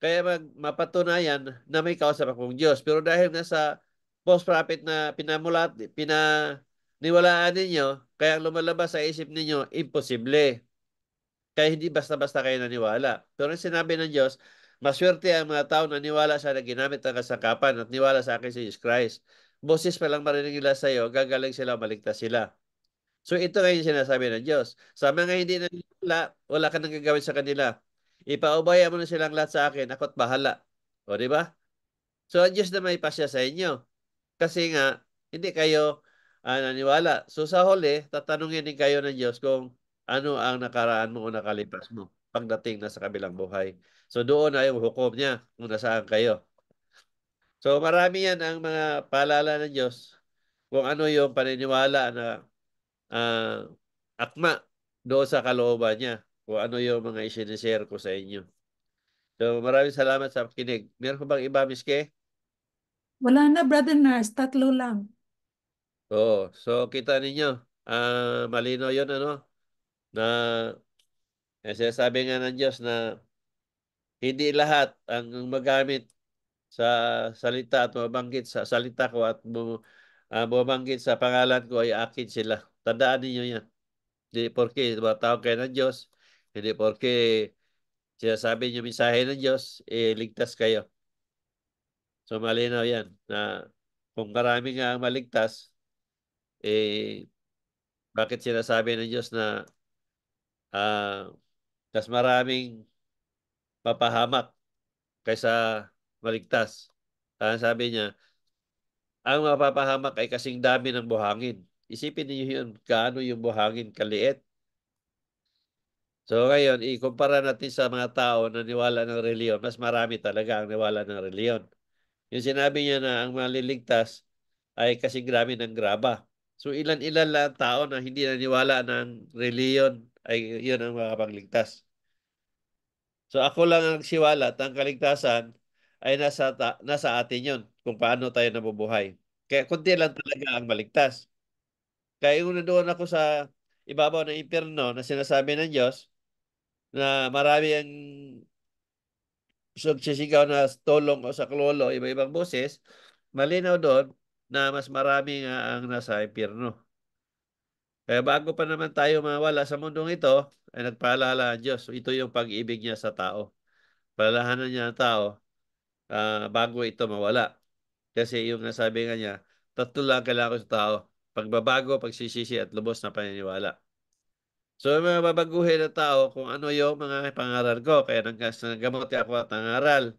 kaya mapatunayan na may kausap akong Diyos. Pero dahil nga sa false prophet na pinaniwalaan ninyo, kaya ang lumalabas sa isip ninyo, imposible. Kaya hindi basta-basta kayo naniwala. Pero ang sinabi ng Diyos, maswerte ang mga tao na niwala sa na ginamit ang kasangkapan at niwala sa akin si Jesus Christ. boses pa lang marinig nila sa'yo, gagaling sila, maligtas sila. So ito nga yung sinasabi ng Diyos. Sa mga hindi naniniwala, wala ka nang gagawin sa kanila. Ipaubaya mo na silang lahat sa akin, ako't bahala. O, di ba? So ang Diyos na may pasya sa inyo. Kasi nga, hindi kayo naniwala. So sa huli, tatanungin din kayo ng Diyos kung ano ang nakaraan mo o nakalipas mo pagdating na sa kabilang buhay. So doon na yung hukom niya kung nasaan kayo. So marami yan ang mga paalala ng Diyos kung ano yung paniniwala na ah, akma doon sa kalooban niya. Kung ano yung mga isinishare ko sa inyo. So maraming salamat sa pakinig. Meron ko bang iba, Miss Kay? Wala na, Brother Nars, tatlo lang. Oo. So kita ninyo, malinaw yun ano, na sinasabi nga ng Diyos na hindi lahat ang magamit sa salita at mabanggit sa salita ko at bumabanggit sa pangalan ko ay akin sila. Tandaan ninyo yan. Hindi porke tawag kayo ng Diyos, hindi porke sinasabi niyo mensahe ng Diyos, ligtas kayo. So malinaw yan na kung marami nga ang maligtas, bakit sinasabi ng Diyos na ah, mas maraming papahamak kaysa maligtas? Sabi niya, ang mapapahamak ay kasing dami ng buhangin. Isipin niyo yun, gaano yung buhangin kaliit. So ngayon, ikumpara natin sa mga tao na niwala ng reliyon, mas marami talaga ang niwala ng reliyon. Yung sinabi niya na ang maliligtas ay kasing dami ng graba. So ilan-ilan lang ang tao na hindi naniwala ng reliyon ay yun ang makapagligtas. So ako lang ang siwala at ang kaligtasan ay nasa atin yun kung paano tayo nabubuhay. Kaya kunti lang talaga ang maligtas. Kaya yung nandoon ako sa ibabaw ng impyerno na sinasabi ng Diyos na marami ang sisigaw na tulong o saklolo, iba-ibang boses, malinaw doon na mas marami nga ang nasa impyerno. Kaya bago pa naman tayo mawala sa mundong ito, ay nagpaalala ang Diyos. Ito yung pag-ibig niya sa tao. Paalalahanan niya ang tao bago ito mawala. Kasi yung nasabi nga niya, tatlo lang kailangan ko sa tao. Pagbabago, pagsisisi at lubos na paniniwala. So, mga babaguhin ng tao kung ano yung mga pangaral ko. Kaya nanggamot ako at nangaral.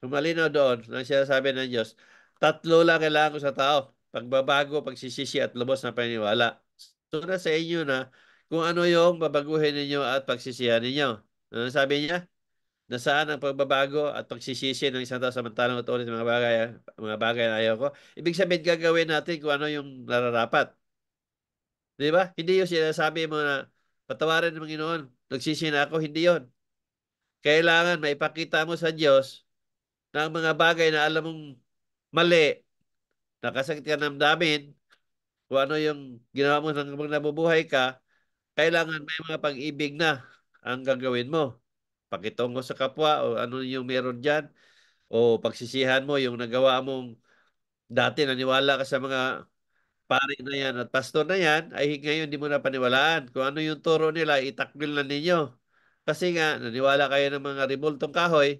Malinaw doon, ang sinasabi ng Diyos, tatlo lang kailangan ko sa tao. Pagbabago, pagsisisi at lubos na paniniwala. So, nasa inyo na kung ano yung babaguhin ninyo at pagsisihan ninyo. Ano sabi niya? Nasaan ang pagbabago at pagsisisi ng isang tao samantalang utulit mga bagay na ayaw ko. Ibig sabihin gagawin natin kung ano yung nararapat. Di ba? Hindi yung sinasabi mo na patawarin ng Panginoon. Nagsisi na ako. Hindi yon. Kailangan maipakita mo sa Diyos na ang mga bagay na alam mong mali, nakasakit ka ng damdamin, kung ano yung ginawa mo nang nabubuhay ka, kailangan may mga pag-ibig na ang gagawin mo. Pakitungo sa kapwa o ano yung meron dyan, o pagsisihan mo yung nagawa mong dati naniwala ka sa mga pari na yan at pastor na yan, ay ngayon di mo na paniwalaan. Kung ano yung turo nila, itakbil na ninyo. Kasi nga, naniwala kayo ng mga ribultong kahoy,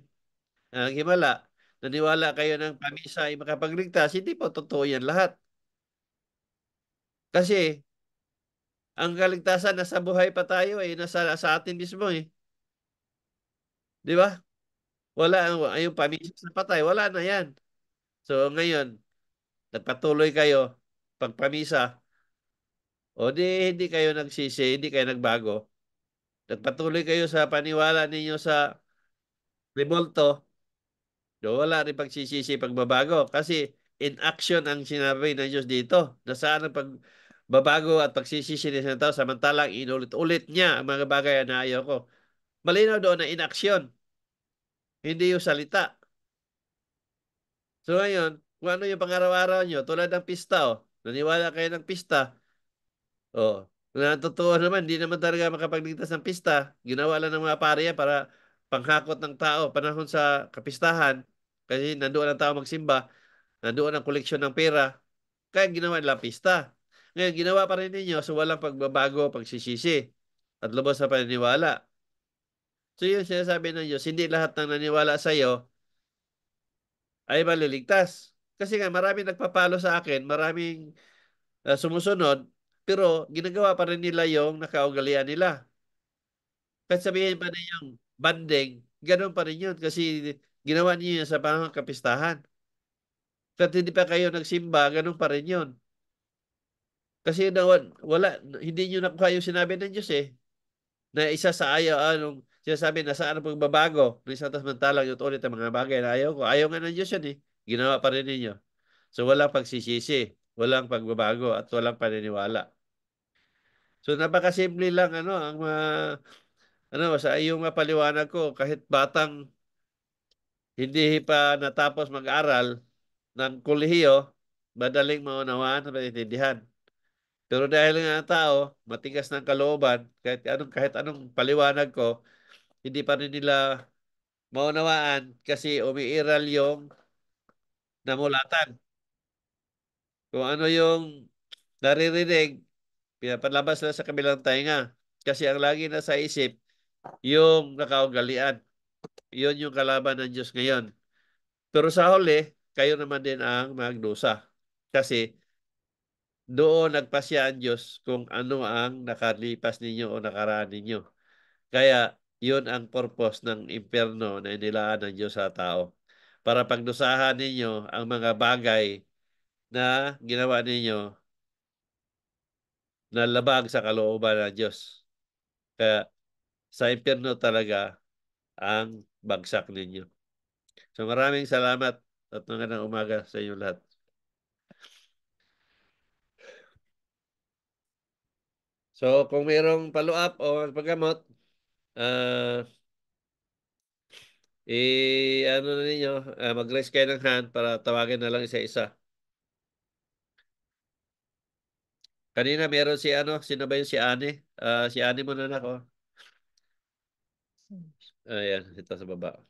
ang himala, naniwala kayo ng pamisa ay makapagligtas, hindi po totoo yan lahat. Kasi, ang kaligtasan nasa buhay pa tayo nasa sa atin mismo eh. Di ba? Wala yung pamisa sa patay, wala na yan. So ngayon, nagpatuloy kayo pagpamisa, o di hindi kayo nagsisi, hindi kayo nagbago. Nagpatuloy kayo sa paniwala ninyo sa rebulto, wala rin pagsisisi, pagbabago. Kasi in action ang sinabi ng Diyos dito. Nasaan ang pagbabago at pagsisisi ng isang tao samantalang inulit-ulit niya ang mga bagay na ayaw ko. Malinaw doon na in action, hindi yung salita. So ngayon, kung ano yung pang-araw-araw nyo, tulad ng pista, naniwala kayo ng pista, na totoo naman, hindi naman talaga makapagligtas ng pista. Ginawa lang ng mga pariya para panghakot ng tao panahon sa kapistahan. Kasi nandoon ang tao magsimba, nandoon ang koleksyon ng pera. Kaya ginawa nila pista. Ngayon, ginawa pa rin ninyo, so walang pagbabago, pagsisisi, at lubos sa paniniwala. So yun sinasabi ng Diyos, hindi lahat ng naniwala sa iyo ay maliligtas. Kasi nga maraming nagpapalo sa akin, maraming sumusunod, pero ginagawa pa rin nila yung nakaugalian nila. Kahit sabihin pa ninyong banding, ganun pa rin yun kasi ginawa niyo yun sa panahon kapistahan. Kahit hindi pa kayo nagsimba, ganun pa rin yun. Kasi wala, hindi nyo nakuha yung sinabi ng Diyos eh. Na isa sa ayaw, anong sinasabi na saan ang pagbabago ng isang samantalang yung ulit ang mga bagay na ayaw ko. Ayaw nga ng Diyos yan eh. Ginawa pa rin ninyo. So walang pagsisisi, walang pagbabago at walang paniniwala. So napakasimple lang ang sa iyong mapaliwanag ko kahit batang hindi pa natapos mag-aral ng kolehiyo, madaling maunawaan at maintindihan. Pero dahil nga ang tao, matigas ng kalooban, kahit anong paliwanag ko, hindi pa rin nila maunawaan kasi umiiral yung namulatan. Kung ano yung naririnig, pinapalabas na sa kabilang tainga. Kasi ang lagi nasa isip, yung nakaugalian. Yun yung kalaban ng Diyos ngayon. Pero sa huli, kayo naman din ang magdusa. Kasi doon nagpasya ang Diyos kung ano ang nakalipas ninyo o nakaraan ninyo. Kaya yun ang purpose ng impyerno na inilaan ng Diyos sa tao. Para pagdusahan ninyo ang mga bagay na ginawa ninyo na labag sa kalooban ng Diyos. Kaya sa impyerno talaga ang bagsak ninyo. So maraming salamat at magandang umaga sa inyo lahat. So kung mayroong follow-up o paggamot, ah ano na ninyo, mag-raise kayo ng hand para tawagin na lang isa-isa. Kanina meron sino ba yung si Ani? Si Ani muna na ako. Ayan, ito sa baba.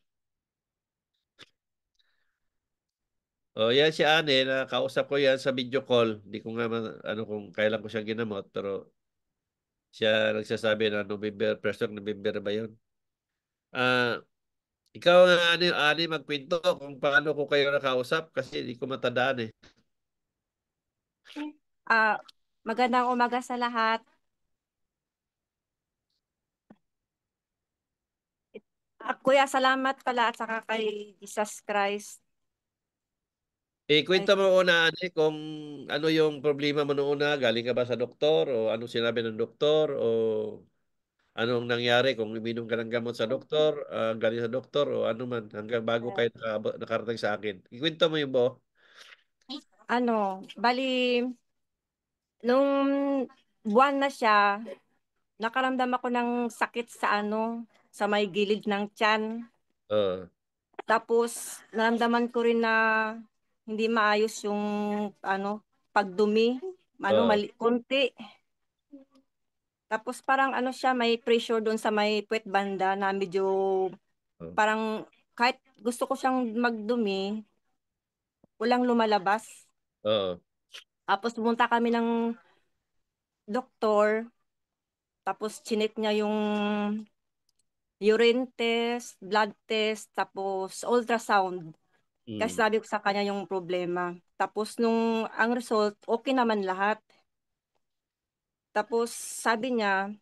Oh, yan si Ani, kausap ko yan sa video call. Hindi ko nga kung kailan ko siya ginamot, pero siya nagsasabi na November, first of November ba yun? Ah, ikaw nga Ani, magkwento kung paano ko kayo nakausap kasi hindi ko matandaan eh. Ah, magandang umaga sa lahat. Kuya, salamat pala at saka kay Jesus Christ. Kwento mo una, Ani, kung ano yung problema mo noong una, galing ka ba sa doktor o anong sinabi ng doktor o anong nangyari kung uminom ka ng gamot sa doktor, galing sa doktor o ano man hanggang bago kayo nakarating sa akin. Ikwento mo yung buo. Bali, nung buwan na siya, nakaramdam ako ng sakit sa may gilid ng tiyan. Oo. Tapos, naramdaman ko rin na hindi maayos yung pagdumi. Oo. Konti. Tapos parang siya, may pressure doon sa may puwet banda na medyo Oo. parang kahit gusto ko siyang magdumi, walang lumalabas. Oo. Tapos pumunta kami ng doktor, tapos chinek niya yung urine test, blood test, tapos ultrasound. Kasi Mm. sabi ko sa kanya yung problema. Tapos ang result, okay naman lahat. Tapos sabi niya,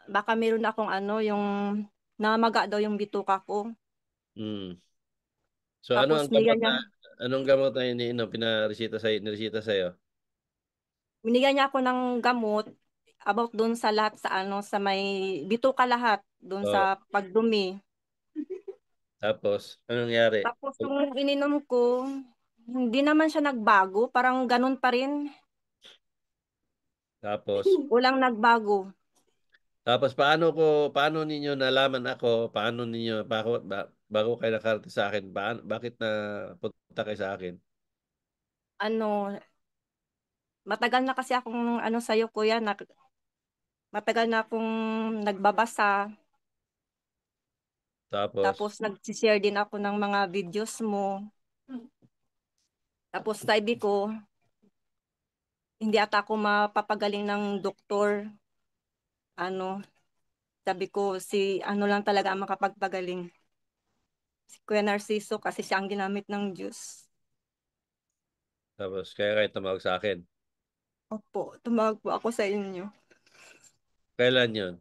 baka meron akong yung namaga daw yung bituka ko. Mm. So Tapos anong gamot na iniinom niresita sa iyo? binigyan niya ako ng gamot about doon sa lahat sa may bituka lahat, doon Oo. sa pagdumi. Tapos anong nangyari? Tapos yung ininom ko, hindi naman siya nagbago, parang ganun pa rin. Tapos Walang nagbago. paano ninyo nalaman paano ninyo bago kayo nakarating sa akin? Bakit na punta kayo sa akin? Ano, matagal na kasi akong sa'yo kuya, matagal na akong nagbabasa. Tapos Tapos nag-share din ako ng mga videos mo. Tapos sabi ko, hindi ata ako mapapagaling ng doktor. Sabi ko, si lang talaga ang makapagpagaling. Si Kuya Narciso kasi siya ang ginamit ng Diyos. Tapos kaya kayo tumawag sa akin. Opo, tumawag po ako sa inyo. Kailan yun?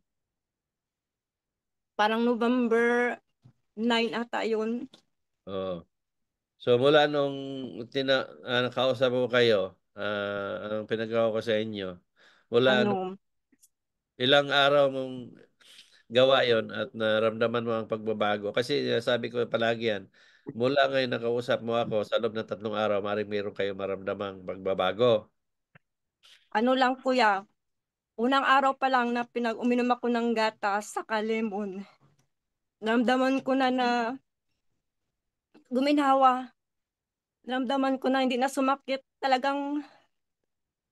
Parang November 9 ata yun. Oo. So mula nung nakausap ko kayo, ang pinagawa ko sa inyo, mula nung Ano, ilang araw mong gawa yon at naramdaman mo ang pagbabago. Kasi sabi ko palagi yan, mula ngayon nakausap mo ako, sa loob ng 3 araw, maaaring meron kayo maramdamang pagbabago. ano lang kuya, unang araw pa lang na uminom ako ng gatas sa lemon. Naramdaman ko na guminhawa. Naramdaman ko na hindi na sumakit. Talagang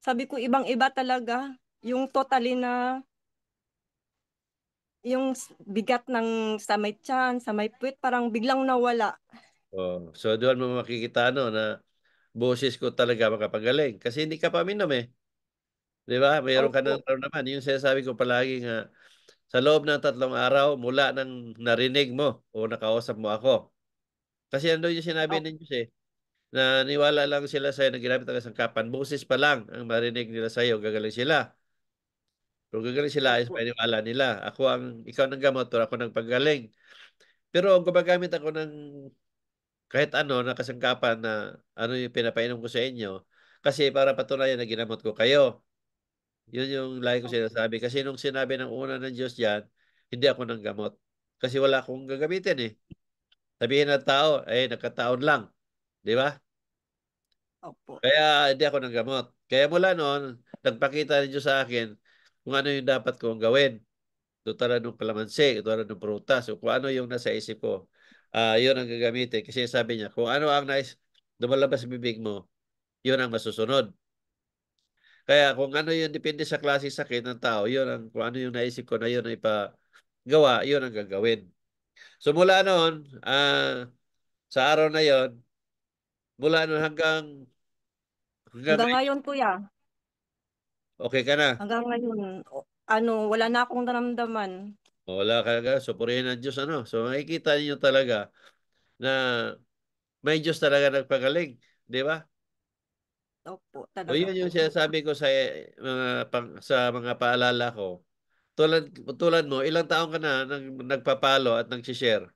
sabi ko ibang-iba talaga. Yung totally na yung bigat ng sa may tiyan, sa may puwit, parang biglang nawala. Oh. So doon mo makikita na boses ko talaga makapagaling. Kasi hindi ka pa minom eh. Di ba? Mayroon ka Opo, ng naman. Yung sinasabi ko palagi nga, sa loob ng 3 araw, mula nang narinig mo o nakausap mo ako. Kasi ano yung sinabi op, ng Diyos eh, na niwala lang sila sa'yo na ginamit ng kasangkapan. Boses pa lang ang marinig nila sa'yo, gagaling sila. Kung gagaling sila, ayos opo, paniniwala nila. Ikaw ng gamot, pero ako ng paggaling. Pero gumagamit ako ng kahit ano na kasangkapan na ano yung pinapainom ko sa inyo. Kasi para patunayan na ginamot ko kayo. Yun yung lagi ko sinasabi. Kasi nung sinabi ng una ng Diyos yan, hindi ako ng gamot. Kasi wala akong gagamitin eh. Sabihin ng tao, eh, nagkataon lang. Di ba? opo, Kaya hindi ako ng gamot. Kaya mula noon, nagpakita ng Diyos sa akin kung ano yung dapat kong gawin. Tulad ng kalamansi, tulad ng prutas, o kung ano yung nasa isip ko. Yun ang gagamitin. Kasi sabi niya, kung ano ang lumalabas sa bibig mo, yun ang masusunod. Kaya kung ano yung depende sa klase sakit ng tao, kung ano yung naisip ko na yun ang ipagawa, yun ang gagawin. So mula noon, sa araw na yon, mula noon hanggang hanggang ngayon, ngayon kuya, okay ka na. hanggang ngayon, ano, wala na akong naramdaman. Wala ka na, so purihin ang Diyos, ano. So makikita niyo talaga na may Diyos talaga nagpagaling, di ba? Opo, O talaga yun po. yung sinasabi ko sa mga paalala ko. Tulad tulad mo, ilang taon ka na nagpapalo at nag-share?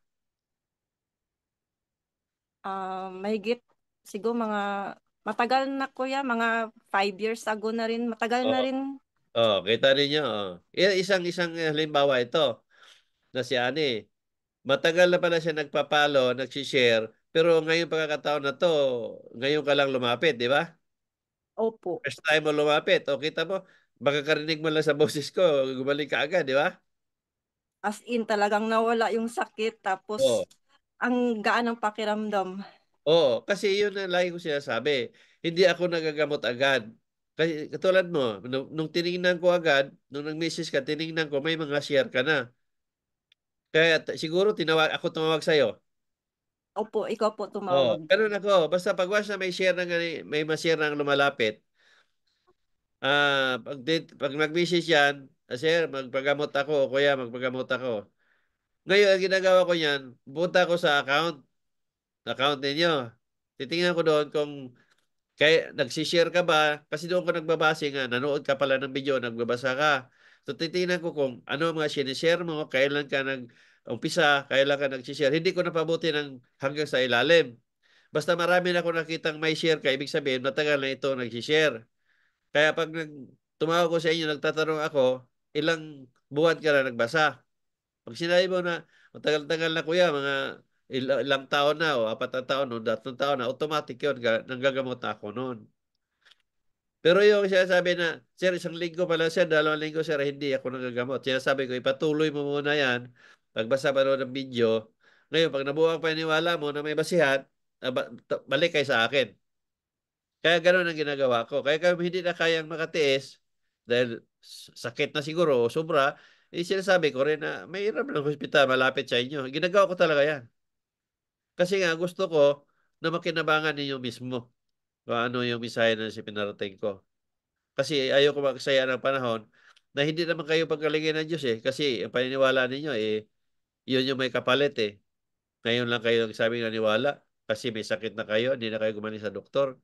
Mahigit siguro mga matagal na kuya, mga 5 years ago na rin, matagal na Oo. rin. Oh, kita ninyo. Oh. Isang halimbawa ito na si Ani. Matagal na pala siya nagpapalo, nag-share, pero ngayong pagkakataon na to, ngayon ka lang lumapit, di ba? Opo, First time mo lumapit. O kita mo, baka karinig mo lang sa boses ko, gumaling ka agad, di ba? as in talagang nawala yung sakit, tapos Oo. ang gaan ng pakiramdam. Oo, kasi yun ang lagi ko sinasabi. Hindi ako nagagamot agad. Kasi katulad mo, nung tiningnan ko agad, nung nag-message ka, tiningnan ko, may mga share ka na. Kaya siguro ako tumawag sa'yo. Opo, ikaw po Oo, tumawag. ganun ako. Basta pag once na may ma-share na lumalapit, pag nag-message yan, sir, magpagamot ako, o kuya, magpagamot ako. Ngayon, ang ginagawa ko yan, punta ko sa account ninyo. Titingnan ko doon kung nagsishare ka ba? Kasi doon ko nagbabase nga, nanood ka pala ng video, nagbabasa ka. So titingnan ko kung ano ang mga sinishare mo, kailan ka umpisa, kailan ka nagsishare. Hindi ko napabuti hanggang sa ilalim. Basta marami na ako nakitang may share ka, ibig sabihin, matagal na ito nagsishare. Kaya pag tumawag ko sa inyo, nagtatanong ako, ilang buwan ka na nagbasa? Pag sinabi mo na, matagal-tagal na kuya, mga ilang taon na, o 4 na taon, o 3 taon na, automatic yun, nanggagamot na ako noon. Pero yung sinasabi na, sir, 1 linggo pala, sir, 2 linggo, sir, hindi ako nagagamot. Sinasabi ko, ipatuloy mo muna yan, pagbasa pa ng video. Ngayon, pag nabuo ang paniniwala mo na may basihan, balik kayo sa akin. Kaya gano'n ang ginagawa ko. Kaya kung hindi na kayang makatiis, dahil sakit na siguro o sobra, sinasabi ko rin na may hirap ng hospital malapit sa inyo. Ginagawa ko talaga yan. Kasi nga gusto ko na makinabangan ninyo mismo kung ano yung misaya na pinarating ko. Kasi ayoko magsaya ng panahon na hindi naman kayo pagkalingin ng Diyos eh. Kasi ang paniniwala ninyo yun yung may kapalit eh. Ngayon lang kayo nagsabing naniwala kasi may sakit na kayo, hindi na kayo gumaling sa doktor.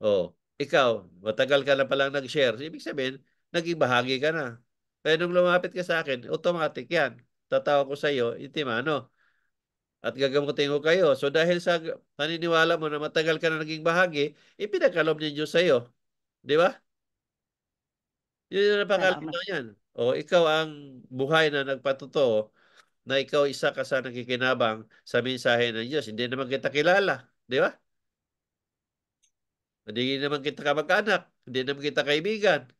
Oh, ikaw, matagal ka na palang nag-share. Ibig sabihin, naging bahagi ka na. Kaya nung lumapit ka sa akin, automatic yan. Tatawa ko sa iyo, intimano. At gagamutin ko kayo. So dahil sa paniniwala mo na matagal ka na naging bahagi, ipinagkaloob ni Diyos sa iyo. Di ba? Yun yung Salamat. napakalinaw yan. O ikaw ang buhay na nagpatotoo na ikaw isa ka sa nakikinabang sa mensahe ng Diyos. Hindi naman kita kilala. Di ba? Hindi naman kita kamag-anak. Hindi naman kita kaibigan.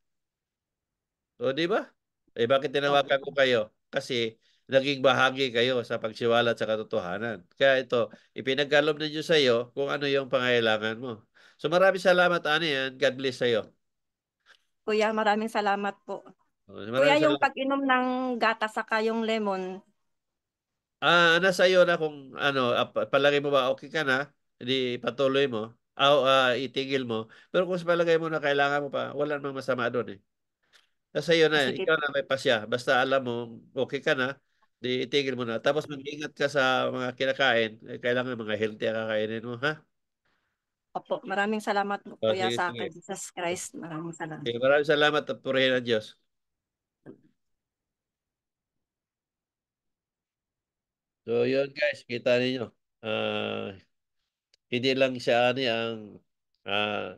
O di ba? Eh bakit tinawagan ko kayo? Kasi naging bahagi kayo sa pagsiwalat sa katotohanan. Kaya ito, ipinagkaloob ng Diyos sa iyo kung ano yung pangailangan mo. So maraming salamat, Ani, and God bless sa iyo. Kuya, maraming salamat po. Kuya, Maraming yung salamat. pag-inom ng gatas saka yung lemon, Nasa iyo na kung ano, palagay mo ba okay ka na, hindi patuloy mo, itigil mo. Pero kung sa palagay mo na kailangan mo pa, wala namang masama doon eh. Nasa iyo na yan. sige Ikaw po. na may pasya. Basta alam mo, okay ka na, di itigil mo na. Tapos mag-ingat ka sa mga kinakain. Eh, kailangan mga healthy ang kakainin mo, ha? Opo, maraming salamat po, kuya, Sige, sa sige. kay Jesus Christ. Maraming salamat. Okay, maraming salamat at purihin ang Diyos. So, yun guys, kita ninyo. Ah, hindi lang siya ani ang ah,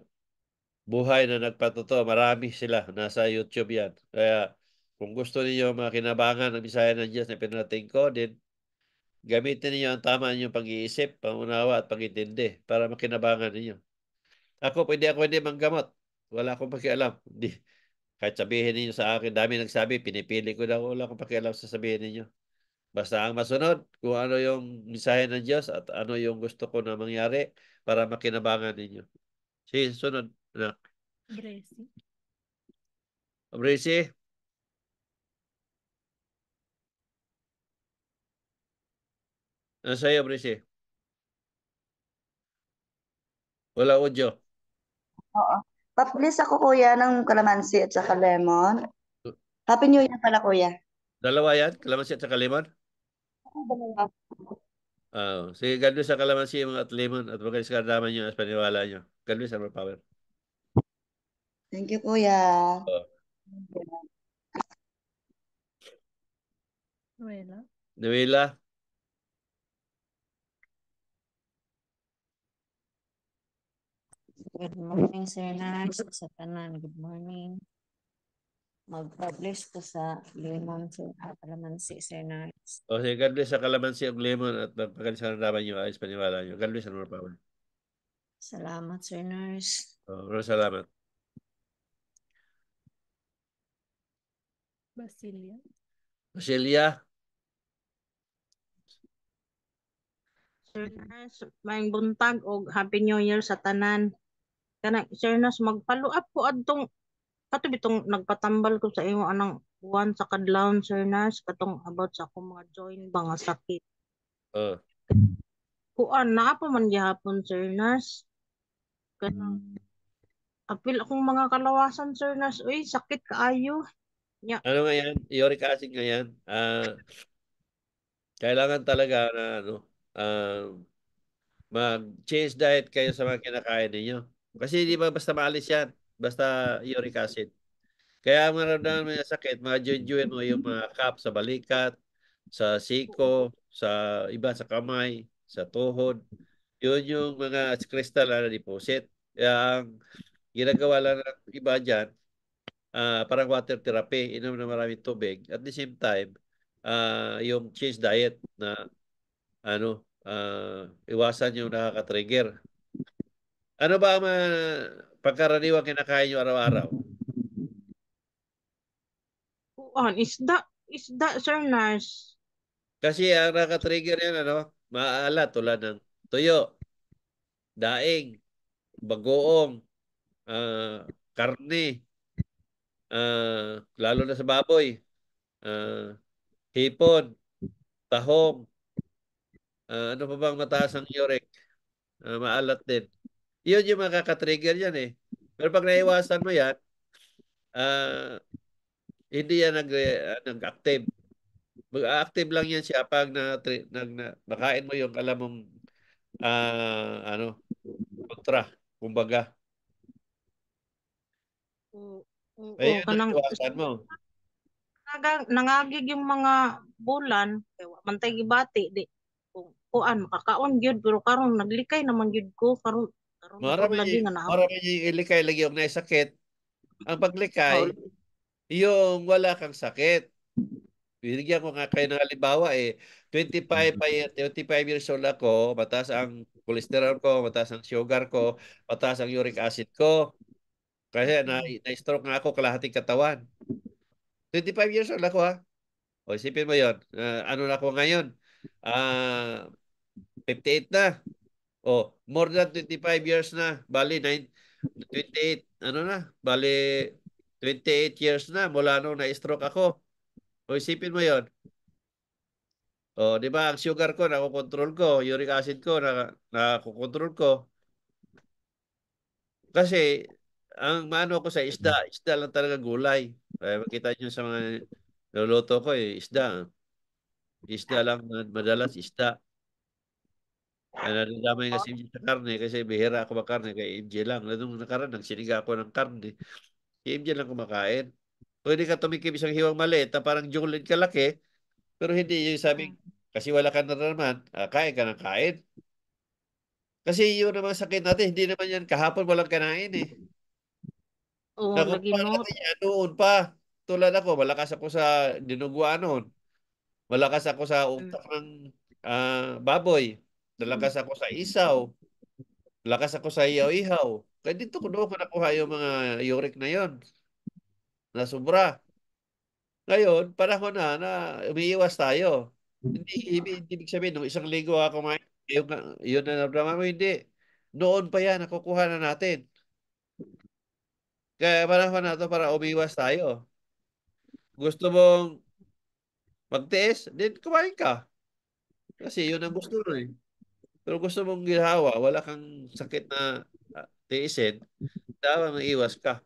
buhay na nagpatotoo. Marami sila. Nasa YouTube yan. Kaya, kung gusto niyo makinabangan ng Bisaya ng Diyos na pinarating ko, din gamitin niyo ang tama ninyong pag-iisip, pangunawa at pag-intindi para makinabangan ninyo. Ako hindi manggamot. Wala akong pakialam. Hindi. Kahit sabihin ninyo sa akin, dami nagsabi, pinipili ko daw, wala akong pakialam sa sabihin ninyo. Basta ang masunod, kung ano yung mensahe ng Diyos at ano yung gusto ko na mangyari para makinabangan ninyo. Sige, sunod. Anak. Gracie. Brisi, ano sa'yo, Brisi? Wala audio. Oo. Pa-please ako kuya ng kalamansi at saka lemon. Happy New Year pala kuya. Dalawa yan, kalamansi at saka lemon. Sige, God bless sa kalamansi mga at lemon at magalis ka naman nyo as paniwala nyo. God bless and more power. Thank you kuya. Oh. Nuela, Good morning, Sir Nars. Sa tanan, good morning. Mag-publish ko sa lemon, Sir, kalamansi, Sir Nars. sige, God bless sa kalamansi at lemon at magalis ka naman nyo as paniwala nyo. God bless and more power. Salamat, Sir Nars. Maraming salamat. Basilia, Sir Nars, maayong buntag o Happy New Year sa tanan. Kana Sir Nars, mag-follow up ko adtong kato bitong nagpatambal ko sa imo anang buwan sa kadlawon Sir Nars katong about sa akong mga joint ba nga sakit. oh. Kuan naa pa man gihapon Sir Nars. Kanang apil akong mga kalawasan Sir Nars, uy sakit kaayo. Nya, Ano nga yan? Uric acid nga yan. Kailangan talaga na ano, mag-change diet kayo sa mga kinakain ninyo. Kasi di ba basta maalis yan. Basta uric acid. Kaya ang maramdaman mo yung sakit, mga joint-joint mo yung mga cup sa balikat, sa siko, sa iba sa kamay, sa tuhod. Yun yung mga crystal na deposit. Kaya ang ginagawa lang ng iba dyan, parang water therapy, inom na maraming tubig. At the same time, yung change diet na iwasan yung nakaka-trigger. Ano ba ang pagkaraniwang kinakain nyo araw-araw? kuan isda Sir Nars. Kasi ang nakaka-trigger yan, maalat tulad ng tuyo, daing, bagoong, karne, lalo na sa baboy, ah, hipon, tahong, ano pa bang mataas ang uric, maalat din. Yun yung makaka-trigger yan eh. Pero pag naiwasan mo yan, ah, hindi yan nag-active. Mag-active lang yan siya pag nakain mo yung alam mong ano, kontra, kumbaga. Oo, oo, Ayun ang kanang iwasan mo. nangagig yung mga bulan kay wa man tay gibati di kung kuan makakaon gyud pero karon naglikay naman gyud ko karon na pod lagi nga naa. Marami yung ilikay lagi yung sakit. Ang paglikay, Oo, yung wala kang sakit. Binigyan ko nga kayo ng halimbawa 25 years old ako, mataas ang cholesterol ko, mataas ang sugar ko, mataas ang uric acid ko. Kasi na-stroke nga ako kalahating katawan. 25 years old ako ha. O isipin mo yon. Ano na ako ngayon? Ah, 58 na. O, more than 25 years na. Bali, 28, ano na? Bali, 28 years na mula nung na-stroke ako. O isipin mo yon. O, di ba, ang sugar ko, nakokontrol ko. Uric acid ko, nakokontrol ko. Kasi, ang maano ko sa isda, isda lang talaga gulay. Makita nyo sa mga niluluto ko isda. Isda lang, madalas isda. Nadadamay kasi sa karne kasi bihira ako makarne kay MJ lang. Nung nakaraan, nagsiniga ako ng karne. Si MJ lang kumakain. Pwede ka tumikim isang hiwang maliit na parang julid kalaki, pero hindi yung sabing, kasi wala ka na naman, kain ka ng kain. Kasi yun naman sakit natin, hindi naman yan kahapon walang kanain eh. oo lagi Nakumpara no. natin yan noon pa. Tulad ako, malakas ako sa dinuguan noon. Malakas ako sa utak ng baboy. Malakas ako sa isaw. Malakas ako sa ihaw-ihaw. Kaya dito ko doon ko nakuha yung mga uric na yon na sobra. Ngayon, panahon na umiiwas tayo. Hindi ibig sabihin, nung isang linggo ako kumain, yun na naramdaman mo, hindi. Noon pa yan, nakukuha na natin. Kaya panahon na to para umiwas tayo. Gusto mong magtiis, din kumain ka. Kasi yun ang gusto mo eh. Pero gusto mong ginhawa, wala kang sakit na tiisin, dapat mag-iwas ka.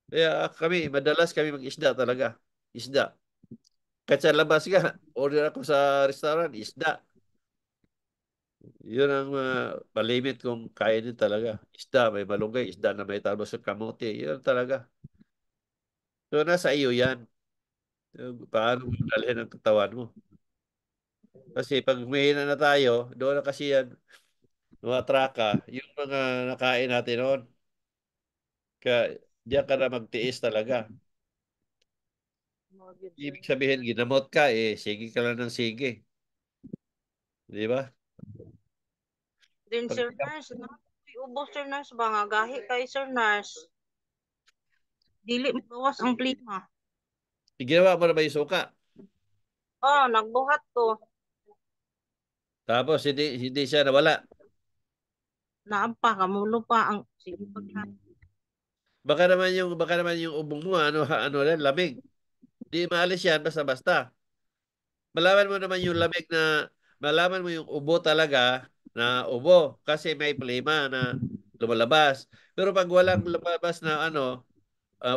Kaya madalas kami mag-isda talaga. Isda. Kahit sa labas ka, order ako sa restaurant, isda. Yun ang palimit kong kainin talaga. Isda, may malunggay, isda na may talbos at kamote. Yun talaga. So, nasa iyo yan. Paano mo dalhin ang katawan mo? Kasi pag mahina na tayo, doon na kasi yan, mga traka, yung mga nakain natin noon. Kaya, diyan ka na magtiis talaga. Ibig sabihin, ginamot ka, sige ka lang ng sige. Di ba? Din Pag Sir Nars, ubo Sir Nars ba nga gahi kay Sir Nars. Dili magawas ang plima. ginawa mo na ba yung suka? Oh, nagbuhat ko. Tapos, hindi siya nawala. Naampa kamulo pa ang sige pagka. Baka naman yung ubong mo, ano lang, lamig. Di maalis yan, basta-basta. Malaman mo yung ubo talaga na ubo kasi may plema na lumalabas. Pero pag walang lumabas na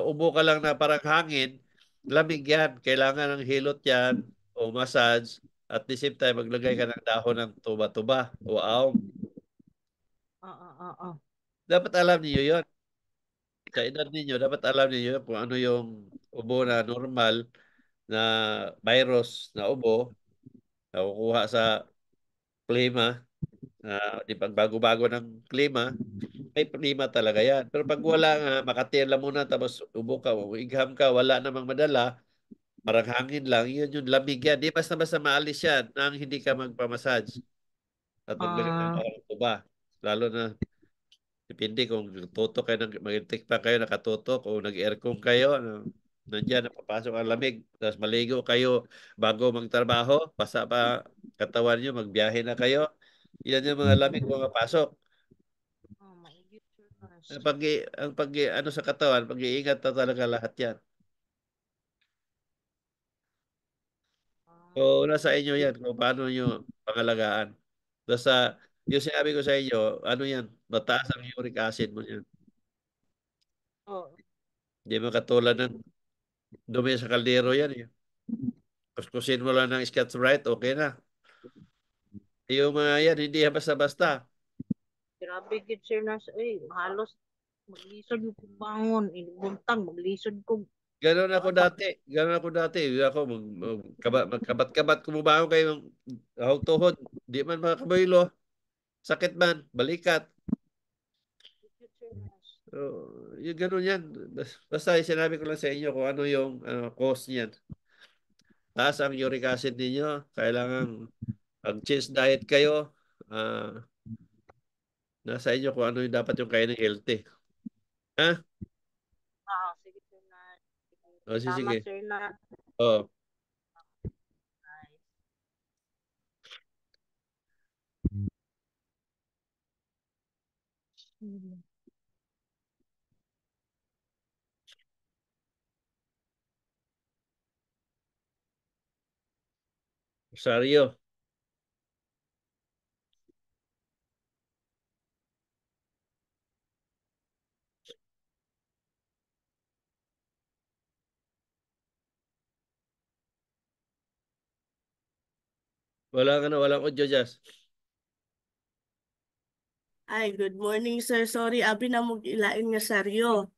ubo ka lang na parang hangin, lamig yan. Kailangan ng hilot yan o massage. At the same time, maglagay ka ng dahon ng tuba-tuba o aong. Oo. Dapat alam niyo yon. Sa edad ninyo, dapat alam niyo kung ano yung ubo na normal na virus na ubo nakukuha sa klima, di pagbago-bago ng klima, may klima talaga yan. Pero pag wala nga, makatira muna tapos ubo ka, igham ka, wala namang madala, parang hangin lang, yun yung lamig yan. Di basta-basta maalis yan nang hindi ka magpamassage at maglagay ng Ah, parang tuba. Lalo na, depende kung tutok kayo, mag-tik pa kayo, nakatutok o nag-aircon kayo, nandiyan, napapasok ang lamig. Tapos maligo kayo bago magtrabaho, basa pa katawan nyo, magbiyahe na kayo. Yan yung mga lamig pumapasok. maugit Sir Nars. Ano sa katawan, pag-iingat na talaga lahat yan. So, nasa inyo yan kung paano nyo pangalagaan. Basta, yung sinabi ko sa inyo, ano yan, mataas ang uric acid mo yan. Oo. Hindi mo katulad ng dumi sa kaldero yan. Kuskusin mo lang ng Scotch Brite, okay na. Yung mga yan, hindi yan basta-basta. Grabe gid Sir Nars. Ay, halos maglisod ko bangon, buntag maglisod ko. Ganon ako dati. Ganon ako dati. Ako, magkabat-kabat kumubangon kayo ng tuhod. Di man makabaylo. Sakit man. Balikat. Yung ganun yan. Basta sinabi ko lang sa inyo kung ano yung cause niyan. Taas ang uric acid ninyo. Kailangan mag-change diet kayo. Nasa inyo kung ano yung dapat yung kain ng healthy. Ha? Sige, Sir Nars. O, sige. Salamat, Sir Nars. Oh. Rosario. Walang audio, Jazz. Ay, good morning, sir. Sorry, abi na mo ilain nga saryo.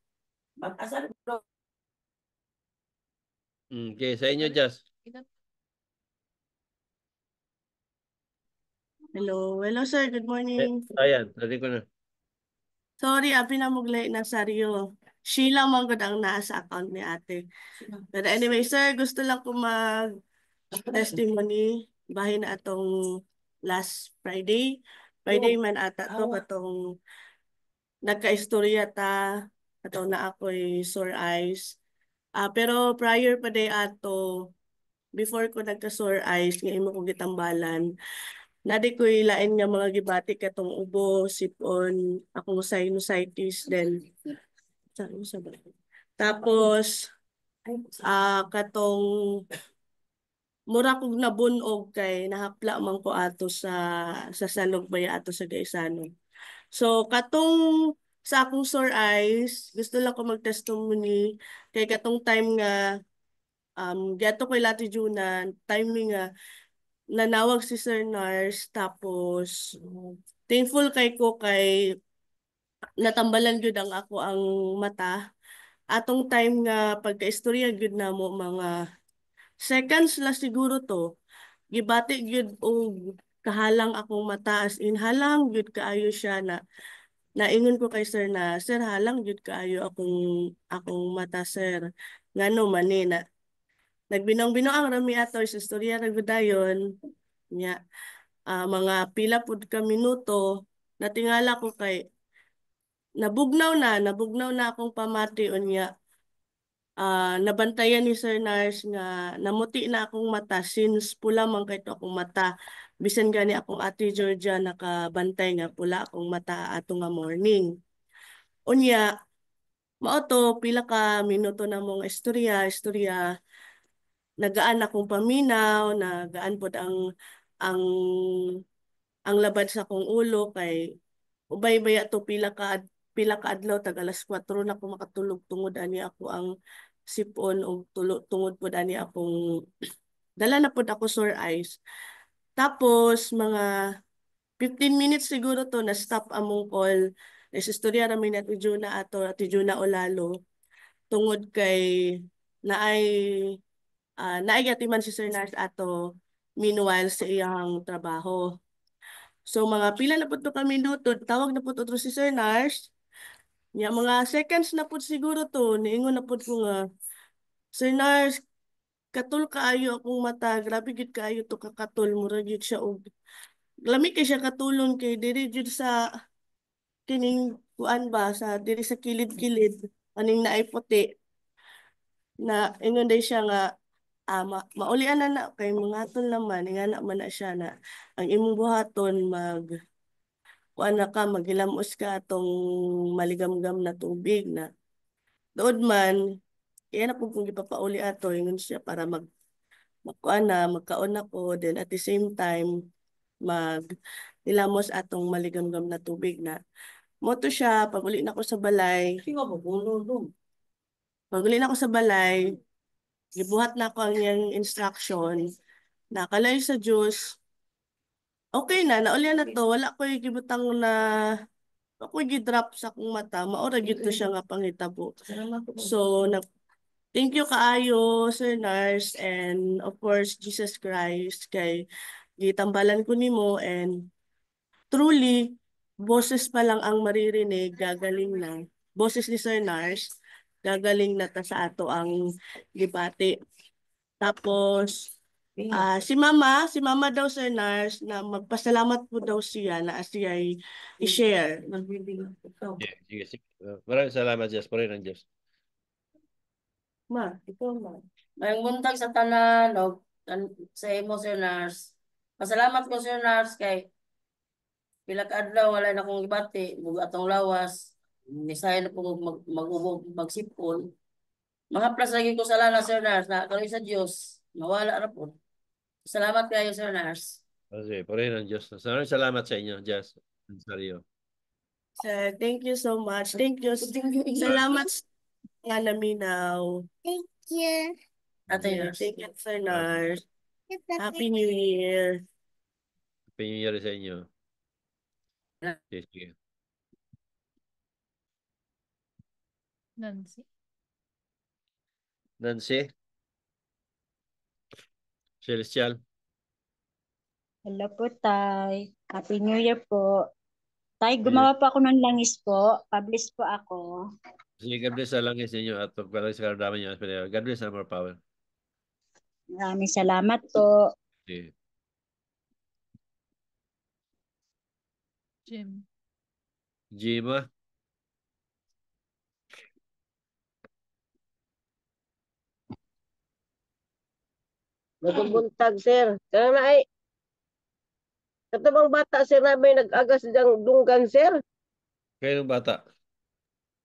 Okay, sa inyo, Jazz. Hello, sir. Good morning. Ayan, narinig ko na. Sorry, abi na mo ilain na saryo. Sheila man gud ang naa sa account ni ate. But anyway, sir, gusto lang ko mag-testimony bahin na atong last Friday. Friday man ata to katong nagkaistorya ta katong na ako'y sore eyes. Pero prior pa day ato, before ko nagka-sore eyes, nga imo ko gitambalan, nadi ko ilain nga mga gibati katong ubo, sipon, akong sinusitis, then, tapos, katong, mura kog nabunog kay nahapla man ko ato sa salog baya ato sa Gaisano. So, katong sa akong sore eyes, gusto lang ko mag-testimony kay katong time nga gato ko Lati Juna, timing nga nanawag si Sir Nars, tapos thankful kay ko kay natambalan gyud ang ako ang mata. Atong time nga pagkaistorya gyud na mo mga seconds la siguro to, gibati gyud og kahalang akong mata, as in halang gyud kaayo siya na naingon ko kay sir na, sir halang gyud kaayo akong mata sir. Ngano man ni na nagbinong-binong ang rami ato sa istorya ra gud dayon nya mga pila pud ka minuto natingala ko kay nabugnaw na akong pamati unya. Nabantayan ni Sir Nars nga namuti na akong mata since pula man kay to akong mata. Bisan gani akong ate Georgia nakabantay nga pula akong mata ato nga morning. Unya, mao to pila ka minuto na mong istorya, nagaan akong paminaw, nagaan pod ang ang labad sa akong ulo kay ubay baya to pila ka adlaw tag alas 4 na ako makatulog tungod ani ako ang sipon og tungod pod ani akong dala na pod ako sore eyes. Tapos mga 15 minutes siguro to na stop among call. Istorya ra mi Ate Juna ato Ate Juna Olalo tungod kay naay naigatiman si Sir Nars ato meanwhile sa iyang trabaho. So mga pila na po to kami minuto, tawag na po to si Sir Nars. Nya mga seconds na po siguro to, niingon na po ko nga, Sir Nars, katul kaayo akong mata, grabe gid kaayo to kakatul, mura gid siya og lami kay siya katulon kay diri jud sa kining kuan ba sa diri sa kilid-kilid aning naay puti na ingon day siya nga maulian na kay mga tol naman nga na man na siya na ang imong buhaton kuan na ka maghilamos ka atong maligamgam na tubig na dood man kaya na po kung ipapauli ato ingon siya para magkuan na magkaon ako then at the same time hilamos atong maligamgam na tubig na moto siya pag-uli na ko sa balay gibuhat na ako ang iyang instruction nakalay sa juice okay na naulyan na to wala ko gibutang na ako gi-drop sa akong mata, maura gyud to siya nga panghitabo. So, thank you kaayo, Sir Nars, and of course, Jesus Christ, kay gitambalan ko nimo, and truly, boses pa lang ang maririnig, gagaling na. Boses ni Sir Nars, gagaling na ta sa ato ang gibati. Tapos, si Mama daw, Sir Nars, na magpasalamat po daw siya na siya ay i-share. Sige, sige. Maraming salamat, Diyos. Purihin ang Diyos. Ma, ikaw ma. Mayong buntag sa tanan o sa imo, Sir Nars. Pasalamat ko, Sir Nars, kay pila ka adlaw wala na akong ibati, buga atong lawas. Nisay na po mag-ubog, magsipon. Mahaplas lagi ko sa lana, Sir Nars, na kaloy sa Dios. Mawala ra po. Salamat kayo, Sir Nars. Sige, purihin ang Diyos. Maraming salamat sa inyo, Diyos. Sorry. Sir, thank you so much. Thank you. Salamat nga naminaw. Thank you. Ate Yeah, Nars. thank you, Sir Nars. Happy New Year. Happy New Year sa inyo. Sige, sige. Nancy. Nancy? Celestial? Hello po, Tay. Happy New Year po. Tay, gumawa po ako ng langis po. Publish po ako. Sige, God bless sa langis ninyo at pagpalang sa karadaman niyo. God bless and more power. Maraming salamat po. Sige. Jim. Jima? Nagbuntag, sir. Kaya na ay, katabang bata, sir, na may nag-agas ng dunggan, sir. Kayo ng bata?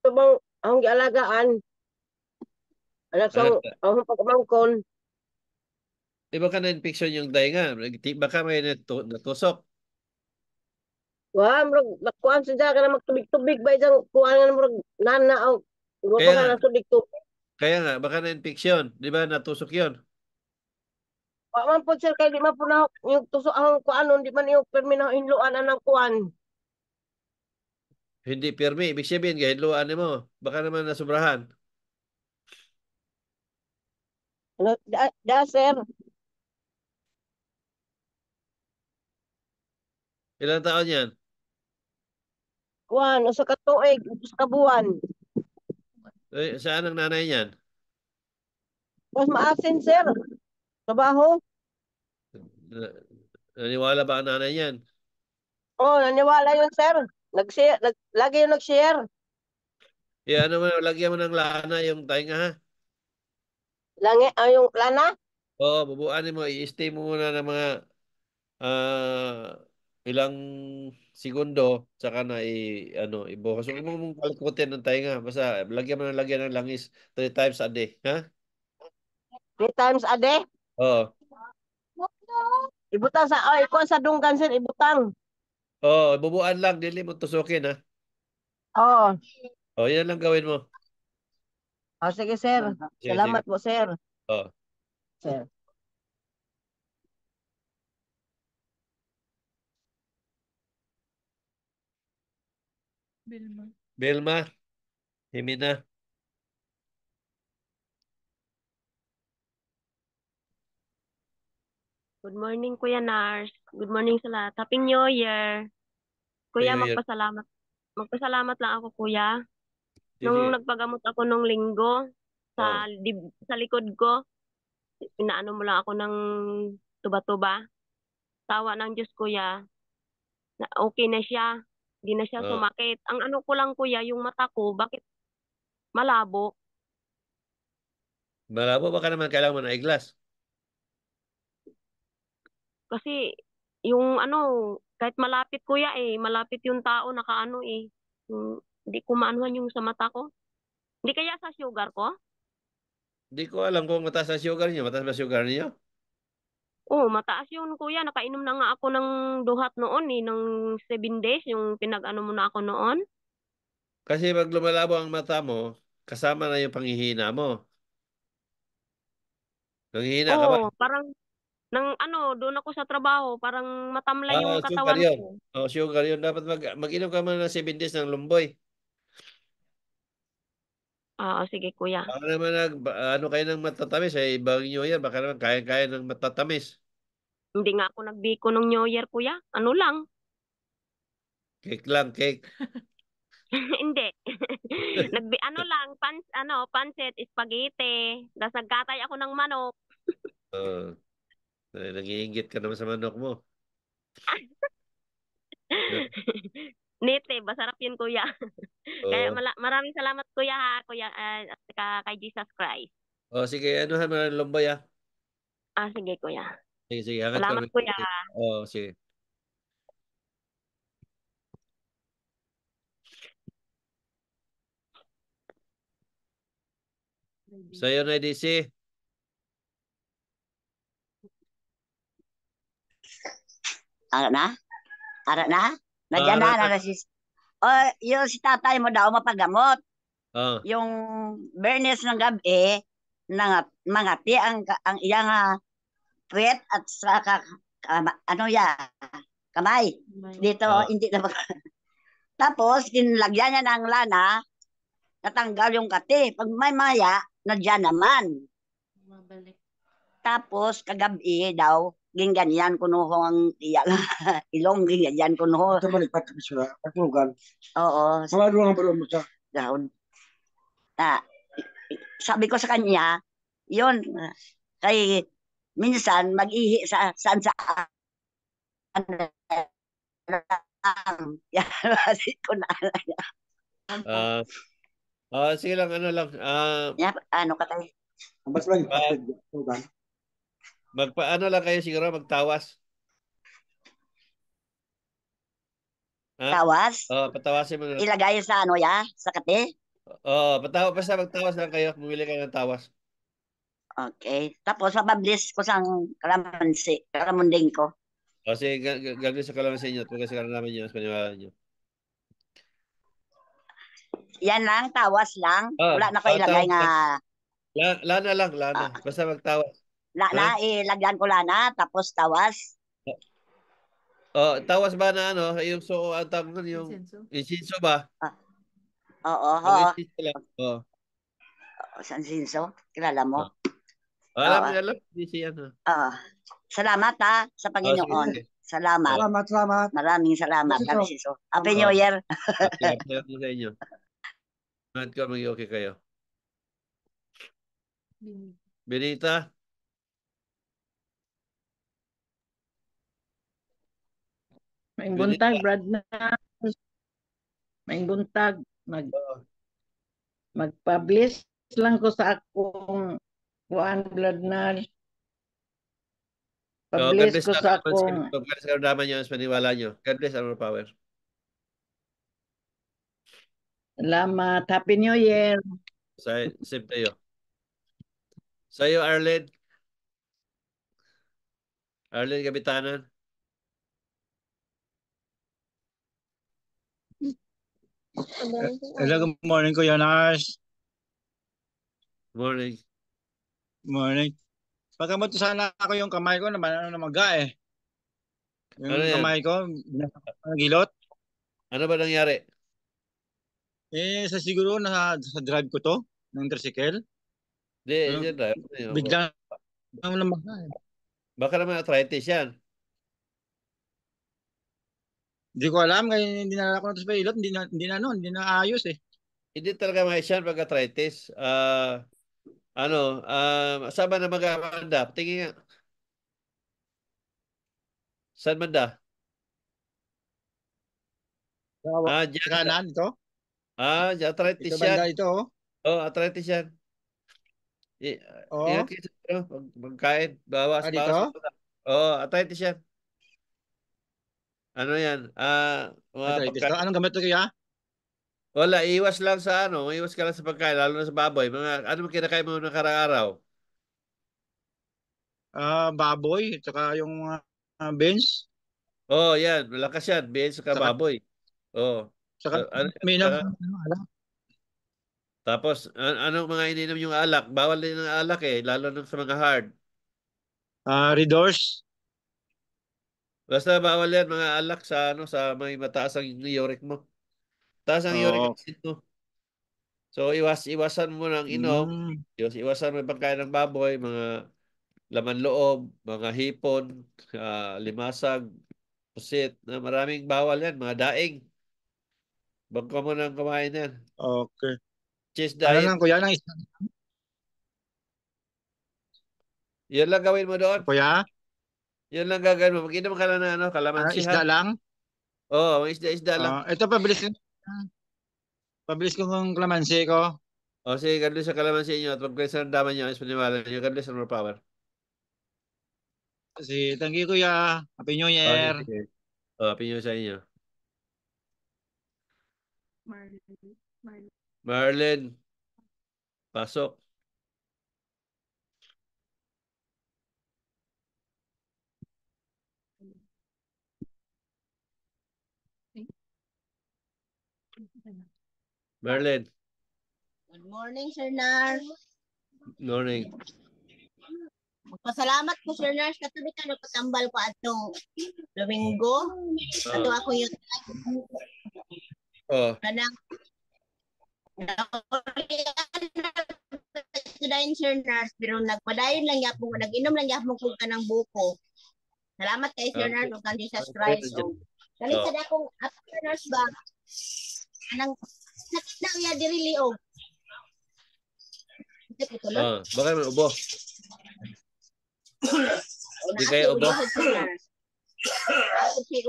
Katabang ang gialagaan. Anak sa ang pagmangkon. Iba ka na-infection yung dahinga. Baka may natusok. Wah, murag nakuan siya ka na magtubig-tubig ba isang kuan nga murag nana ang Kaya nga nga. na tubig-tubig. Kaya nga, baka na-infection. Di ba natusok yun? Wa man po sir kay di man po na yung tuso ang kuan di man yung perminaw inluan anang kuan. Hindi pirmi. Ibig sabihin, kahit luhaan mo. Baka naman nasubrahan. Ano, da sir. Ilang taon yan? Kuan usa ka tuig, usa ka buwan. Saan ang nanay niyan? Mas maasin sir. Trabaho. Naniwala ba ang nanay niyan? Oh, naniwala yun sir. Nag-share, lagi yung nag-share. Ano mo, lagyan mo ng lana yung tainga ha? Langi, yung lana? Oo, bubuanin mo. I-stay mo muna ng mga ilang segundo saka na ibukas. Huwag mo mong kalikutin ng tainga. Basta lagyan ng langis 3 times a day. Ha? 3 times a day? Oo. Ibutang ikuan sa dunggan sir, ibutang. Oo, bubuan lang. Dili mo tusukin ha? Oo. Oo, yan lang gawin mo. Oh, sige sir. Sige, Salamat sige. po sir. Oo. Sir. Vilma, Jimena. Good morning, Kuya Nars. Good morning sa lahat. Happy New Year. Kuya, New Year. magpasalamat lang ako, Kuya. Sige. Nung nagpagamot ako nung linggo sa likod ko, inaano mo lang ako ng tuba-tuba. Tawa ng Diyos, Kuya. Na okay na siya. Hindi na siya sumakit. Ang ano ko lang, Kuya, yung mata ko, bakit malabo? Malabo, baka naman kailangan mo na eyeglass. Kasi yung kahit malapit kuya malapit yung tao nakaano hindi ko maanuhan yung sa mata ko. Hindi kaya sa sugar ko? Hindi ko alam kung mataas ang sugar niyo. Mataas ba sugar niyo? Oo, mataas yun kuya. Nakainom na nga ako ng duhat noon ng 7 days, yung pinag-ano mo na ako noon. Kasi pag lumalabo ang mata mo, kasama na yung panghihina mo. Nanghihina ka ba? Oo, parang Doon ako sa trabaho, parang matamlay yung Sugar katawan yun. ko. Sugar yun. Dapat mag-inom ka muna ng 7 days ng lumboy. Sige kuya. Baka naman ano kayo ng matatamis, ibang New Year, baka naman kaya-kaya ng matatamis. Hindi nga ako nagbiko ng New Year kuya. Ano lang? Cake lang, cake. Hindi. Pancit, spaghetti. Tapos nagkatay ako ng manok. Nangiingit ka naman sa manok mo. Nete, masarap yun kuya. Kaya maraming salamat kuya ha, kuya at kay Jesus Christ. Sige, anuhan mo ng lumboy ah. Sige kuya. Sige, angat ko. Salamat kuya. Sige. Sa'yo na, DC. Ara na? Nandiyan na si... yung si tatay mo daw mapagamot. Yung Bernes ng gabi, mangati ang iyang puwet at saka kamay. Dito, hindi na Tapos, tinlagyan niya ng lana, natanggal yung kati. Pag may maya, nandiyan naman. Tapos, kagabi daw, ginganyan kuno ang ilong, ginganyan kuno. Ito balik pa siya, patulugan. Oo. Mga doon ang balon mo siya. Daon. Sabi ko sa kanya, yun, kay minsan mag-ihi saan ko na sige lang, ano lang. Ano ka tayo? Ano lang kayo siguro, magtawas. Tawas? Patawasin mo na. Ilagay sa sa kate? Basta magtawas lang kayo. Bumili kayo ng tawas. Okay. Tapos, mapablis ko sa karamunding ko. Sige, gagawin sa kalamansi nyo. Pagkas ka namin nyo, paniwala nyo. Yan lang, tawas lang. Wala na ko ilagay nga. Lana lang. Basta magtawas. Ilagyan ko lana, tapos tawas. Tawas ba na yung ang tawag nun, yung insinso ba? Oo. Insinso lang. Insinso? Kilala mo? Alam. Hindi siya. Salamat sa Panginoon. Sige. Salamat. Salamat. Maraming salamat. Happy New Year. Happy New Year sa inyo. Mahal ko, mag-okay kayo. Benita? Maing buntag, Brad na. Maing buntag. Mag-publish lang ko sa akong blood na. Publish ko sa akong... God bless ka naman nyo, paniwala nyo. God bless our power. Salamat. Happy New Year. Same to you. Sa'yo, Arlen. Arlen Gabitanan. Hello, good morning, Kuya Nars. Morning. Pagkamot sana ako yung kamay ko naman namaga eh. Yung kamay ko, nagilot. Ano ba nangyari? Siguro sa drive ko to, ng tricycle. Hindi, drive. Biglang namaga eh. Baka naman arthritis yan. Hindi ko alam, kaya hindi na ako sa pilot, hindi na ayos eh. Hindi talaga maisyan pag arthritis. Saan ba na mag-amanda? Tingin nga. Saan banda? Diyan. Kanan ito? Arthritis ito yan. Banda ito arthritis yan. Magkain. Bawas. Dito? Arthritis yan. Ano yan? Anong gamit ito kaya? Wala, iwas lang sa iwas ka lang sa pagkain, lalo na sa baboy. Ano kinakain mo nakarang-araw? Baboy, tsaka yung beans. Yan, malakas yan, beans saka baboy. Tsaka tapos, anong mga ininom yung alak? Bawal din ang alak lalo na sa mga hard. Redoors. Basta bawal yan mga alak sa sa may mataas ang uric mo. Taas ang uric Oo. acid mo. So iwasan mo ng inom. Iwasan mo yung pagkain ng baboy, mga laman loob, mga hipon, limasag, pusit, na maraming bawal yan, mga daing. Bag ka mo nang kumain yan. Okay. Cheese Ano diet. lang kuya ng isda? Yan lang gawin mo doon. Kuya? Yan lang gagawin mo. Mag-inom ka lang ng kalamansi Isda ha. lang? Oo, isda lang. Ito pabilis ko ng kalamansi ko. O sige, ganun sa kalamansi nyo at pag-presa ng dama nyo, is paniwala nyo, ganun sa more power. Thank you kuya. Happy New Year. Sige. Happy New Year sa inyo. Marlene. Pasok. Marlene. Good morning, Sir Nars. Morning. Magpasalamat ko, Sir Nars. Katuloy ka nagpatambal ko atong Domingo. Ato ako yung kanang dayon, Sir Nars, pero nagpadayon lang yapon ko, nag-inom lang yapon ko kanang buko. Salamat kay Sir Nars ug kan Jesus Christ. Kalit sa dakong Sir Nars ba? Anang sakit na iya diri liog. Baka may ubo. Di kayo ubo?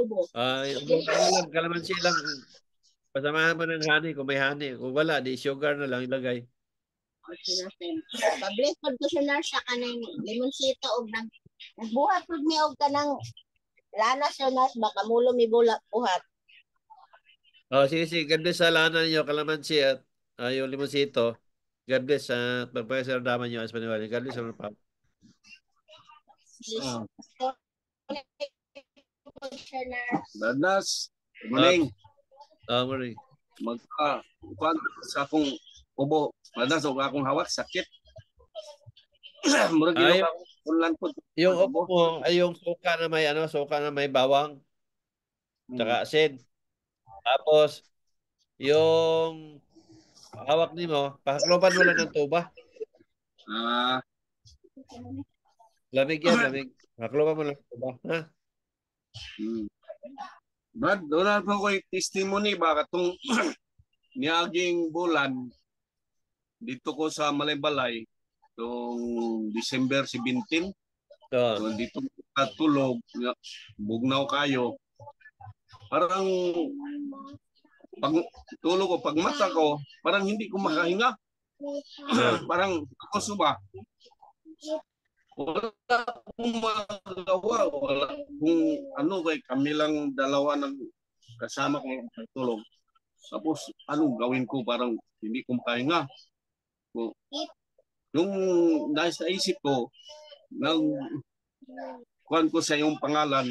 Ubo. Yung kalamansi lang. Pasamahan mo ng honey kung may honey. Kung wala, di sugar na lang ilagay. Pabless pag ko Sir Nars sa kanang limonsito og nagbuhat pud mi og kanang lana Sir Nars baka mulo mi buhat. Sige. God bless sa lana niyo, kalamansi at yung limonsito. God bless sa pagpapasal daman niyo as paniwala. God bless sa mga pa. Dadas, good morning. Morning. Kuan sa akong ubo. Dadas og akong hawak sakit. Murag gyud ako ulan pud. Yung ubo mo ay yung suka na may bawang. Tsaka asin. Tapos yung hawak nimo, pakaklopan mo lang ng tuba. Lamig yan, lamig. Pakaklopan mo lang ng tuba. Ha? Brad, doon po ko testimony ba katong niaging bulan dito ko sa Malaybalay tong December 17. So, dito katulog, bugnaw kayo. Parang pag tulog ko, pag mata ko, parang hindi ko makahinga. Parang ako suba. Wala akong magawa. Wala kung kay kami lang dalawa ng kasama ko tulog. Tapos gawin ko, parang hindi ko makahinga. So, yung nasa isip ko, kuhan ko sa iyong pangalan,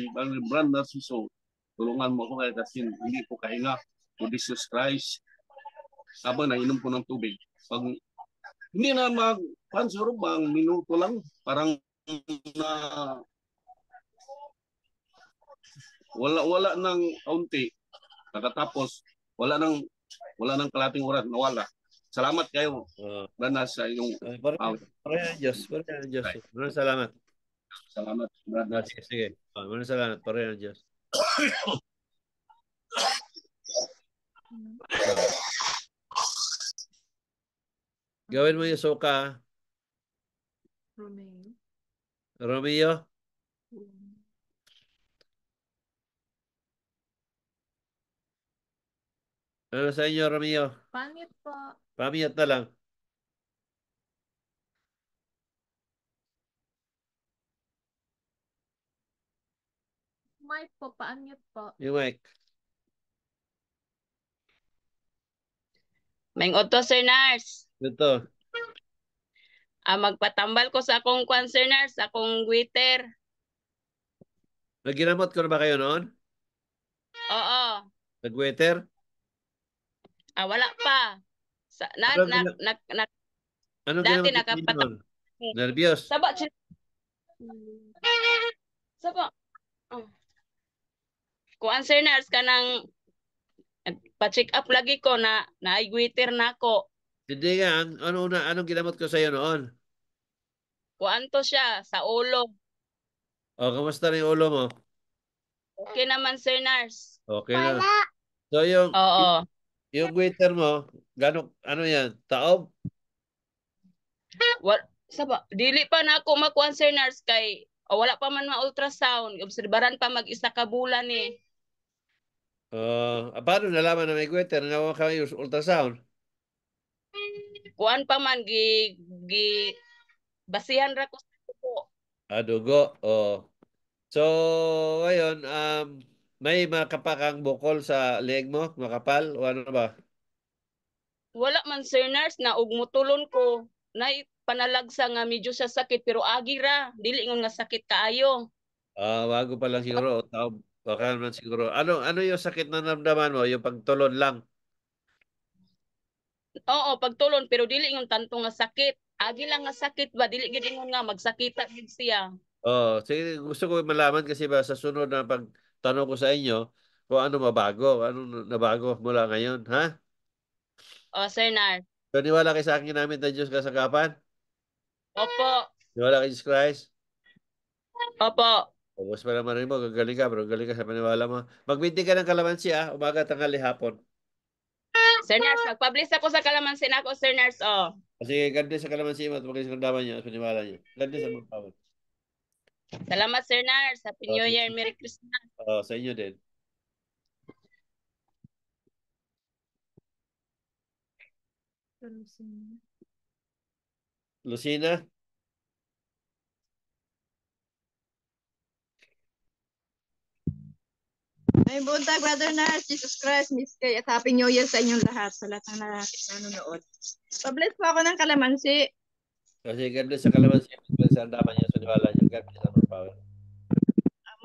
Brand Narciso, tulungan mo ako kasi hindi ko kahinga. O Jesus Christ. Habang nainom ko ng tubig. Pag hindi na magpansuro bang minuto lang, parang na wala nang kaunti. Nakatapos, wala nang kalating oras, nawala. Salamat kayo. Brad sa iyong Diyos. Maraming salamat. Salamat, Brad. Sige. Maraming salamat. Pareho ng Diyos. Gawin mo yung suka. Romeo. Ano sa inyo, Romeo? Pangit po. Pamiyat na lang. Mic po, paanyot po. Yung mic. May Otto, Sir Nars. Ito. Magpatambal ko sa akong kwan, Sir Nars, akong Twitter. Nagginamot ko na ba kayo noon? Oo. Nag-waiter? Wala pa. Ano Dati ginamot noon? Nervyos? Sapa. Oh. Kuan sir nurse kanang pa-check up lagi ko na naigwiter na ako. Hindi nga, anong ginamot ko sa'yo noon? Kuan to siya sa ulo. O, kamusta na yung ulo mo? Okay naman sir nurse. Okay na. So, Oo. yung waiter mo, ano yan? Taob? Saba, dili pa na ako makuan sir nurse kay wala pa man ma-ultrasound. Obserbaran pa mag-isa ka bulan eh. Paano nalaman na may waiter? Nga ka yung ultrasound? Kuan pa man gi basihan ra ko sa dugo. Dugo. So, ngayon, may makapakang bukol sa leeg mo? Makapal? O ano ba? Wala man sir nurse na ug mutulon ko. Nay panalagsa nga medyo sa sakit pero agi ra dili ingon nga sakit kaayo. Bago pa lang siguro. Taob. Baka naman siguro. Ano yung sakit na namdaman mo? Yung pagtulon lang? Oo, pagtulon pero dili ingon tanto nga sakit. Agi lang nga sakit ba dili gid ingon nga magsakita gid siya. Sige, gusto ko malaman kasi ba sa sunod na pagtanong ko sa inyo kung ano mabago, ano nabago mula ngayon, ha? Sir nurse. So, niwala kayo sa akin ginamit ng Diyos kasagapan? Opo. Niwala kay Jesus Christ? Opo. Ubus pa naman rin mo, gagaling ka, pero galing ka sa paniwala mo. Magbinti ka ng kalamansi, umaga, tanghali, hapon. Sir nurse, mag-publish ako sa kalamansi na ako, sir nurse, Sige, God bless sa kalamansi mo at magaling sa kandaman niyo at paniwala niyo. God bless sa mga tawad. Salamat, sir nurse. Happy New Year, Merry Christmas. Sa inyo din. Lucina? May buntag, Brother Nars, Jesus Christ, Miss Kay, at Happy New Year sa inyong lahat, sa lahat ng nanonood. Pabless po ako ng kalamansi. Kasi God bless sa kalamansi, God bless sa kandaman niyo at paniwala niyo. God bless sa mga tawad.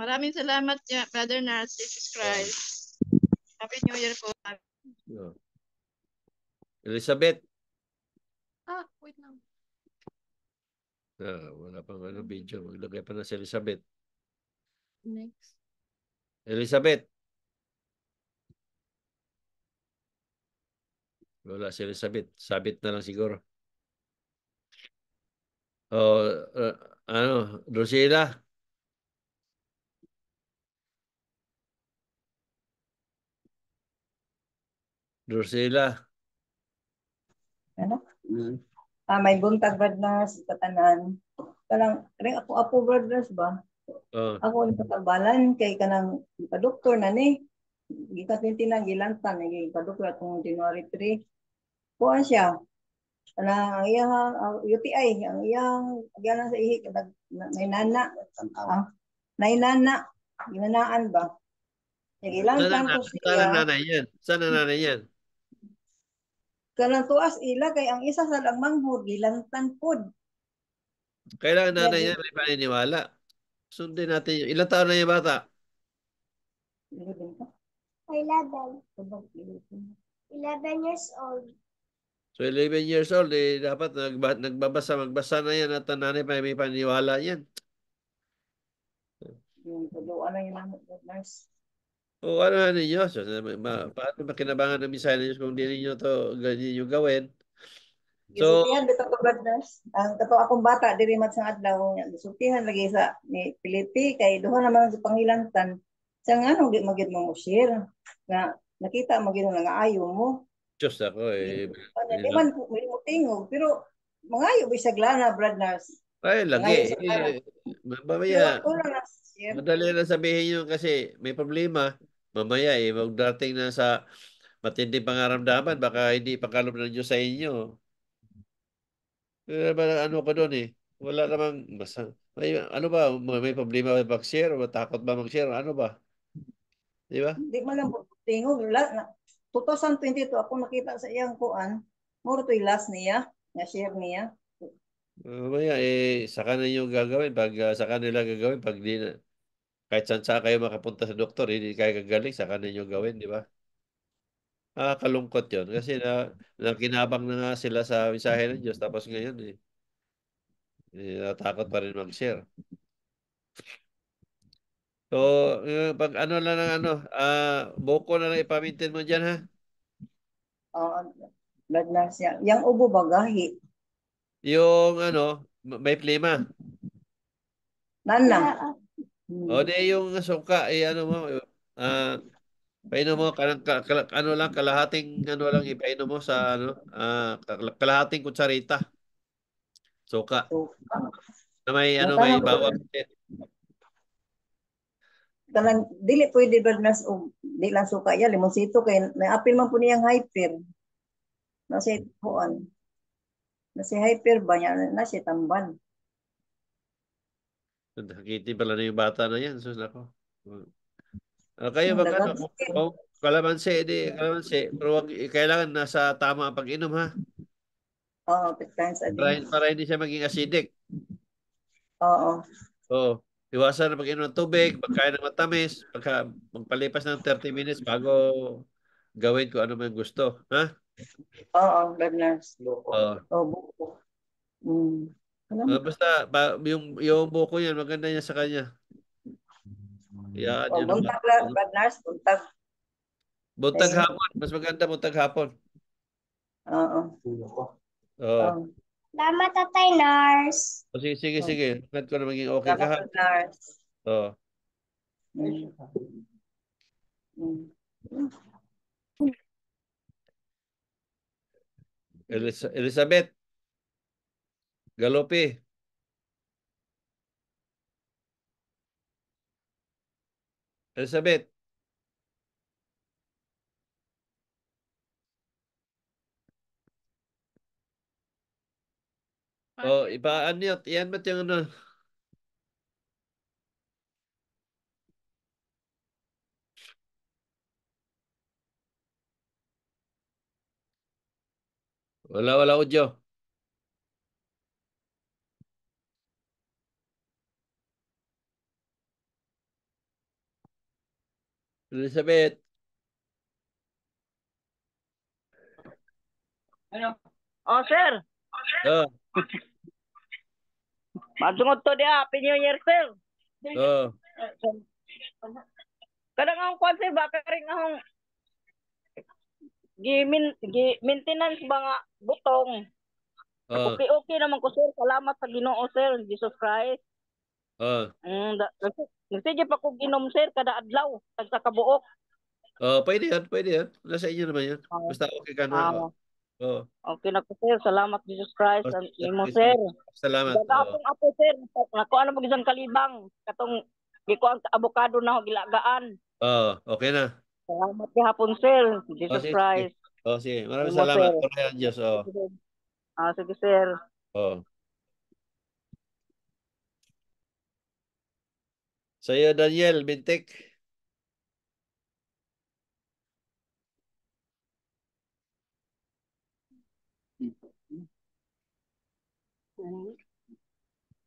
Maraming salamat, Brother Nars, Jesus Christ. Happy New Year po. Elizabeth? Wait lang. Wala pang video. Maglagay pa na si Elizabeth. Next. Elizabeth? Wala si Elizabeth. Sabit na lang siguro. Drusilla? Drusilla? Ano? May buntag brothers katanan. Kanang ako brothers ba? Ako ni pagbalan kay kanang doktor na ni. Gika tintinang gilantan ni doktor atong January 3. Kuan siya. Ang iyang UTI, ang iyang agyanan sa ihi may nana. Nay nana. Ginanaan ba? Gilantan ko siya. Saan ang nanay yan? Saan ang nanay yan? Kanang tuas ila kay ang isa sa lang manghud gilantan pod. Kailangan nanay yan may paniniwala. Sundin natin yun. Ilang taon na yung bata? 11. 11 years old. So 11 years old, dapat magbasa na yan at ang nanay pa may paniniwala yan. Yung tuduan lang yung nurse. Ano na ninyo? So, paano makinabangan ng misahe ninyo kung di ninyo to ganyan yung gawin? So, gisultihan bitaw ko brothers. Ang kato akong bata diri mat sang adlaw nya gisultihan lagi sa ni Pilipi kay duha naman sa panghilantan. Sa ngano di magid mo share nga nakita magid nga ayo mo. Diyos ako Di man mo tingog pero mangayo bisag lana brothers. Ay, lagi. Mamaya, madali na sabihin nyo kasi may problema. Mamaya, magdating na sa matinding pangaramdaman, baka hindi pagkalob ng Diyos sa inyo. Ano ko doon Wala namang, ano ba, may problema ba mag-share o takot ba mag-share? Ano ba? Di ba? Di man lang tingog. 2022 ako nakita sa iyang kuan. Muro to last niya, nga share niya. Mamaya, saka na nyo gagawin. Saka nila gagawin, pag di na, kahit saan sa kayo makapunta sa doktor, hindi kayo gagaling, saka na nyo gawin, di ba? Kalungkot yun. Kasi nakinabang na nga sila sa mensahe ng Diyos. Tapos ngayon, Natakot pa rin mag-share. So, pag ano lang ng ano, buko na lang ipamintin mo dyan, ha? Blood nurse yan. Yang ubo ba gahi? Yung ano, may plima. Nana. O di yung suka, ano mo, painom mo, ano lang, kalahating, ano lang, ipainom mo sa, ano, kalahating kutsarita. Suka. Na may, ano, may bawang. Kanang dili pwede blood nurse o di lang suka ya limonsito kay naapil man po niyang hyper. Nasa kuan. Nasa hyper ba niya na si tambal. Nakiti pala na yung bata na yan. Sus ako. Kayo ba kung kalamansi, kalamansi. Pero kailangan nasa tama ang pag-inom, ha? Oo, 5 times a day. Para hindi siya maging acidic. Oo. Oo. Iwasan na pag-inom ng tubig, pagkain ng matamis, magpalipas ng 30 minutes bago gawin ko ano man gusto. Ha? Oo, blood nurse. Oo. buko. Basta, yung buko yan, maganda niya sa kanya. Yan, yun. Buntag blood nurse, buntag. Buntag hapon. Mas maganda buntag hapon. Oo. Oo. Salamat, Tatay Nurse. Sige. Hanggat ko na maging okay ka, ha? Salamat, nurse. Oo. Elizabeth. Galope. Elizabeth. Oh, ipa-unmute. I-unmute yung ano. Wala audio. Elizabeth. Ano? Oh, sir. Oh. Masungod to dia, Happy New Year, sir. Oh. Kadang akong kwan, sir, baka rin akong maintenance ba nga butong. Oh. Okay naman ko, sir. Salamat sa Ginoo, sir. Jesus Christ. Oh. Nagsige pa kong inom, sir, kada adlaw. Tagsa kabuok. Oh, pwede yan. Nasa inyo naman yan. Basta okay ka na. Oh. Okay na ko, sir. Salamat, Jesus Christ. Imo, sir. Salamat. Daga akong apo, sir. Naku, ano mag isang kalibang. Katong, giko ang avocado na ho, gilagaan. Oh, okay na. Salamat hapon, sir. Jesus Christ. Oh, sige. Maraming salamat. Pura Diyos. Oh. Sige, sir. Oh. Sa'yo, Daniel, Bintik.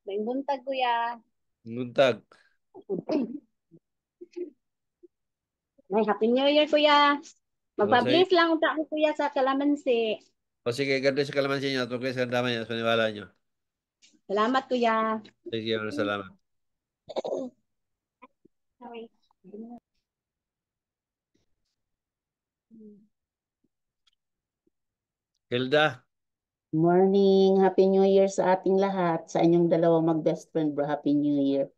May buntag, kuya. Buntag. May Happy New Year, kuya. Magpa-bless lang ako, kuya, sa kalamansi. O sige, ganda sa kalamansi nyo. Tungkol sa dama niya, sa niwala nyo. Salamat, kuya. Sige, salamat. Hilda. Morning. Happy New Year sa ating lahat. Sa inyong dalawang mag-best friend, bro. Happy New Year.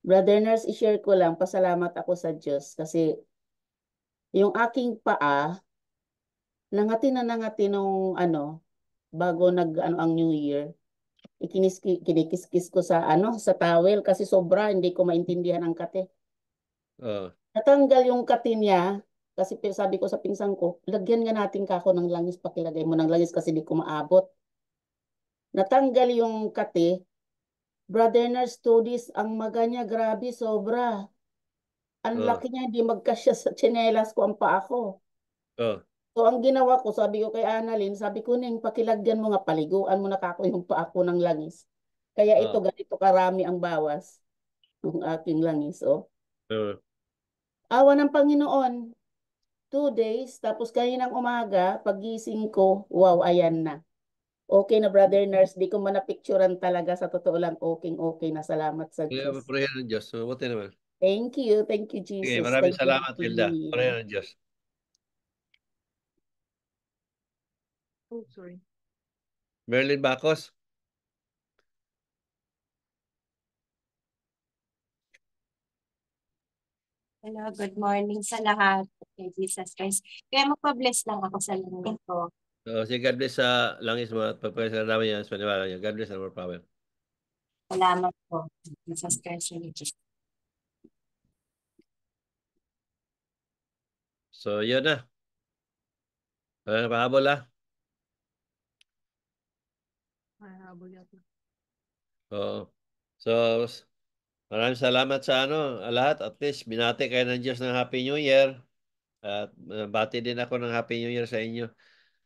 Brother Nurse, i-share ko lang. Pasalamat ako sa Diyos kasi yung aking paa, nangati nung bago ang New Year. Kinikis ko sa sa towel kasi sobra, hindi ko maintindihan ang kate. Natanggal yung kate niya. Kasi sabi ko sa pinsan ko, lagyan nga natin kako ng langis, pakilagay mo ng langis kasi di ko maabot. Natanggal yung kate. Brother Nurse, studis, ang maga niya, grabe, sobra. Ang laki niya, hindi magkasya sa tsinelas ko ang paa ko. So ang ginawa ko, sabi ko kay Annalyn, sabi ko, Ning, pakilagyan mo nga, paliguan mo na kako yung paa ko ng langis. Kaya ito, ganito karami ang bawas ng aking langis. Awa ng Panginoon. 2 days, tapos kaninang umaga, pagising ko, wow, ayan na. Okay na, Brother Nurse. Di ko man na-picturean talaga. Sa totoo lang, okay na. Salamat sa Diyos. Prayer ng Diyos. Mabuti naman. Thank you, Sige, Jesus. maraming Thank you, salamat, Hilda. Queen. Prayer ng Diyos. Oh, sorry. Merlin Bacos. Hello, good morning sa lahat. Kay Jesus Christ. Kaya magpa-bless lang ako sa langit ko. So, si God bless sa langis mo at pagpapasalamat namin yan sa paniwala niya. God bless and more power. Salamat po. Jesus Christ. So, yun na. Pahabol ah. Habol yata. Oo. So, maraming salamat sa lahat. At least, binati kayo ng Diyos ng Happy New Year. At bati din ako ng Happy New Year sa inyo.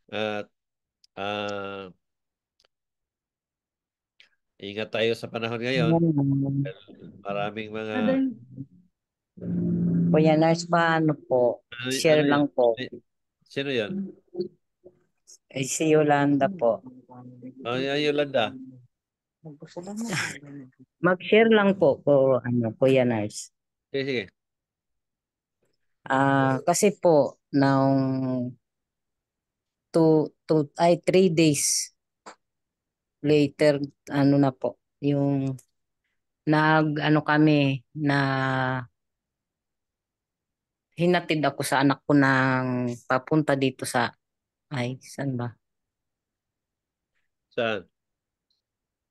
At ingat tayo sa panahon ngayon. Maraming mga... Kuya Nars, paano po? Share Ano lang yun? po. Sino yan? Si Yolanda po. Yolanda. Mag-share lang po Kuya Nars. Sige. Kasi po, nung 3 days later, na po, yung kami na hinatid ako sa anak ko ng papunta dito saan ba? Saan?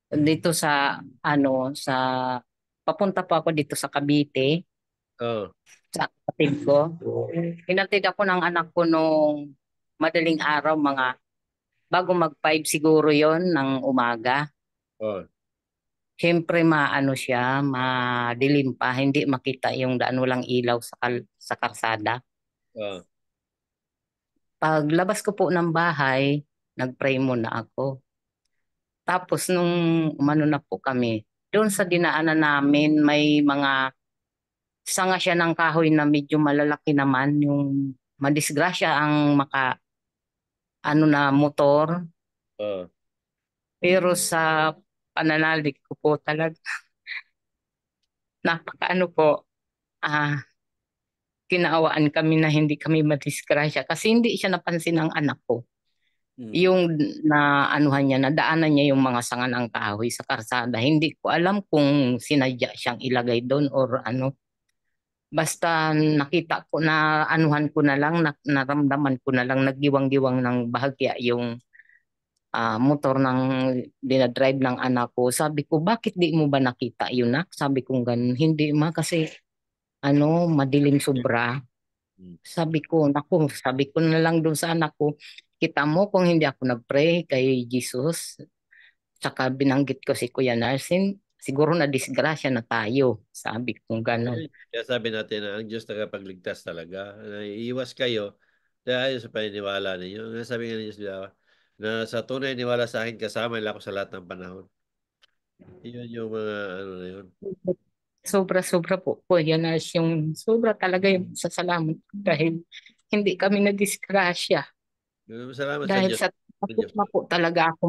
Dito sa papunta po ako dito sa Cavite. Oh. Sa kapatid ko. Hinatid ako ng anak ko nung madaling araw, bago mag-5 siguro yon ng umaga. Oh. Siyempre siya, madilim pa, hindi makita yung daan, walang ilaw sa karsada. Oh. Paglabas ko po ng bahay, nag-pray muna ako. Tapos nung na po kami, doon sa dinaanan namin, may mga sanga siya ng kahoy na medyo malalaki naman, yung madisgrasya ang na motor. Oh. Pero sa pananalig ko po talaga, kinaawaan kami na hindi kami madisgrasya kasi hindi siya napansin ng anak ko. Yung niya, nadaanan niya yung mga sanga ng kahoy sa karsada. Hindi ko alam kung sinadya siyang ilagay doon or ano. Basta nakita ko na ko na lang, naramdaman ko na lang, naggiwang-giwang ng bahagya yung motor ng dinadrive ng anak ko. Sabi ko, bakit di mo ba nakita yun, nak? Sabi ko ganun, hindi kasi madilim sobra. Sabi ko na lang doon sa anak ko, kita mo kung hindi ako nag-pray kay Jesus, tsaka binanggit ko si Kuya Narsin, siguro na disgrasya na tayo. Sabi ko gano'n. Kaya sabi natin na ang Diyos tagapagligtas talaga. Iiwas kayo dahil sa paniniwala ninyo. Sabi nga ng Diyos na sa tunay niwala sa akin, kasama nila ako sa lahat ng panahon. Yun yung mga na yun. Sobra-sobra po. Kuya Nars, yung sobra talaga yung sasalamat dahil hindi kami na-disgrasya. Salamat dahil sa Diyos. takot na po talaga ako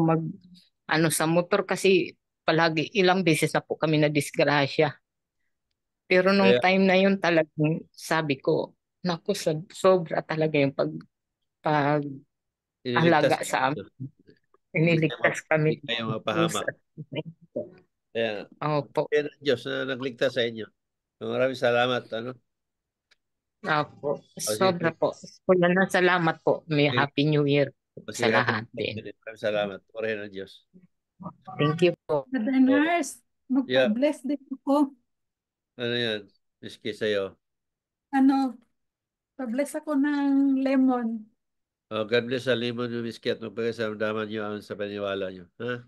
sa motor kasi palagi ilang beses na po kami na-disgrasya. Pero nung time na yun talagang sabi ko, naku, sobra talaga yung pag-alaga sa amin. Iniligtas kami. Hindi kayo mapahamak. Kaya, kaya ng Diyos na nagligtas sa inyo. Maraming salamat. Opo, sobra po. Kuya na salamat po. May Happy New Year sa lahat din. Maraming salamat. Purihin ng Diyos. Thank you po. Brother Nars, magpa-bless din ako. Ano yan? Miski sa'yo. Pa-bless ako ng lemon. God bless sa lemon yung miski at magpagkasamdaman nyo ang sa paniwala nyo. Ha?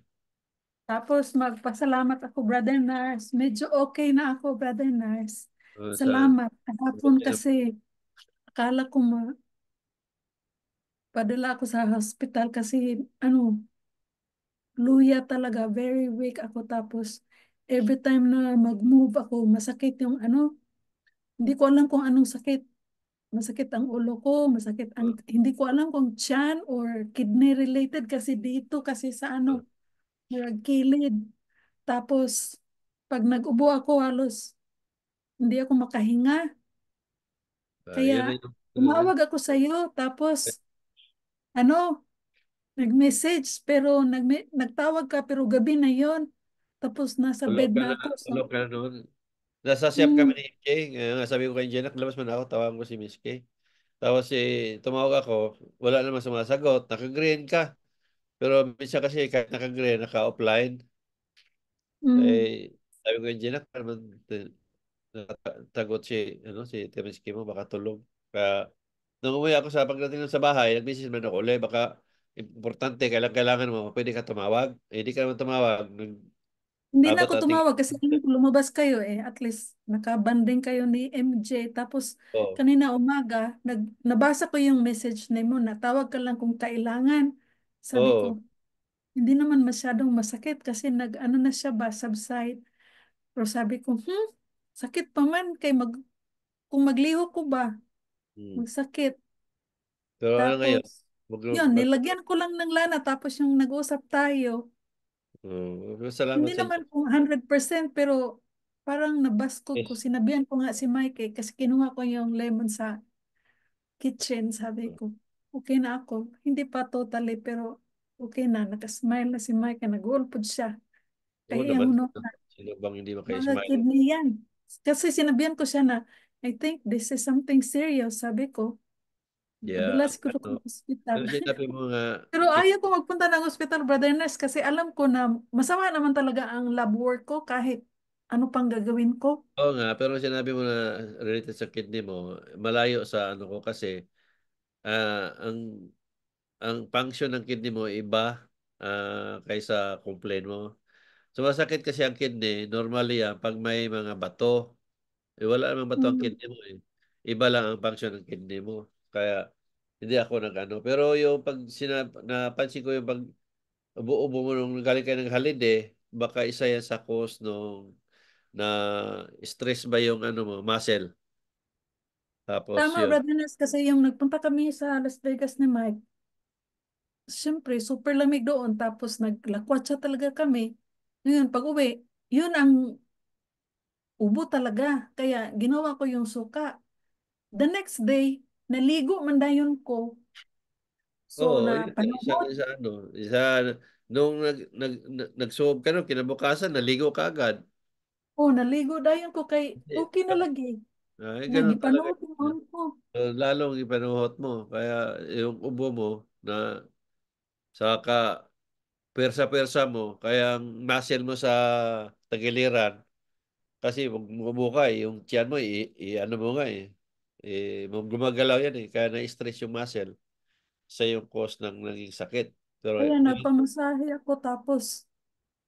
Tapos magpasalamat ako, Brother Nars. Medyo okay na ako, Brother Nars. Salamat. Kahapon kasi akala ko padala ako sa hospital kasi luya talaga, very weak ako. Tapos every time na mag-move ako, masakit yung hindi ko alam kung anong sakit. masakit ang ulo ko, masakit ang, hindi ko alam kung tiyan or kidney related kasi dito kasi sa ano, kilid. Tapos, pag nag-ubo ako, halos hindi ako makahinga. Yun na Kaya, yung, tumawag ako sa iyo, tapos, ano, nag-message, pero nagtawag ka, pero gabi na yon. Tapos, nasa bed na ako. So, tulog ka na noon. Nasa chef kami ni MJ. Ngayon nga sabi ko kay Jenak, labas mo na ako, tawagan ko si Miss K. Tapos tumawag ako, wala naman sumasagot, naka-green ka. Pero minsan kasi kahit naka-green, naka-offline. Sabi ko kay Jenak, para man tagot si Temiski mo, baka tulog. Kaya, nung umuwi ako sa pagdating sa bahay, nag-message man ako ulit, baka importante, kailangan mo, pwede ka tumawag. Hindi ka naman tumawag. hindi na Abot ako natin. tumawag kasi lumabas kayo eh. At least nakabanding kayo ni MJ. Tapos Oh. kanina umaga, nabasa ko yung message na mo. Natawag ka lang kung kailangan. Sabi ko, hindi naman masyadong masakit kasi nag-ano na siya ba, subside. Pero sabi ko, sakit pa man. Kung magliho ko ba, magsakit. Pero ano ngayon? Tapos, yun, nilagyan ko lang ng lana. Tapos yung nag-usap tayo, Salamat hindi sa inyo. naman kung 100% pero parang nabaskog ko. Sinabihan ko nga si Mike kasi kinuha ko yung lemon sa kitchen. Sabi ko, okay na ako. Hindi pa totally pero okay na. Nakasmile na si Mike. Nag-ulpod siya. Oo Kaya naman. yung Sino bang hindi mga maka-smile? kidney yan. Kasi sinabihan ko siya na, I think this is something serious. Sabi ko, Yeah. padala siguro ko ng hospital. Pero sinabi mo nga, Pero ayaw ko magpunta ng hospital, brother nurse, kasi alam ko na masama naman talaga ang lab work ko kahit ano pang gagawin ko. oo nga, pero sinabi mo na related sa kidney mo, malayo sa ano ko kasi ang function ng kidney mo iba kaysa complain mo. Sumasakit kasi ang kidney, normally pag may mga bato, wala namang bato ang kidney mo eh. Iba lang ang function ng kidney mo. Kaya hindi ako nag-ano. Pero yung pag napansin ko yung pag ubo-ubo mo nung galing kayo ng holiday, baka isa yan sa cause nung na stress ba yung ano mo, muscle. Tapos Tama, yun. brother nurse, kasi yung nagpunta kami sa Las Vegas ni Mike, siyempre, super lamig doon. Tapos naglakwatsa talaga kami. Ngayon, pag uwi, yun ang ubo talaga. Kaya ginawa ko yung suka. The next day, naligo man dayon ko. So, Oo, na panahon. isa ano, nung nagsuob ka no, kinabukasan, naligo ka agad. Oh, naligo dayon ko kay okay na lagi. Ay, ganun talaga. Nagipanood yung ko. Lalong ipanuhot mo. Kaya yung ubo mo na saka persa-persa mo, kaya ang muscle mo sa tagiliran, kasi umubo ka yung tiyan mo, ano mo nga gumagalaw yan kaya na-stress yung muscle sa yung cause ng naging sakit. Pero Kaya nagpamasahe ako tapos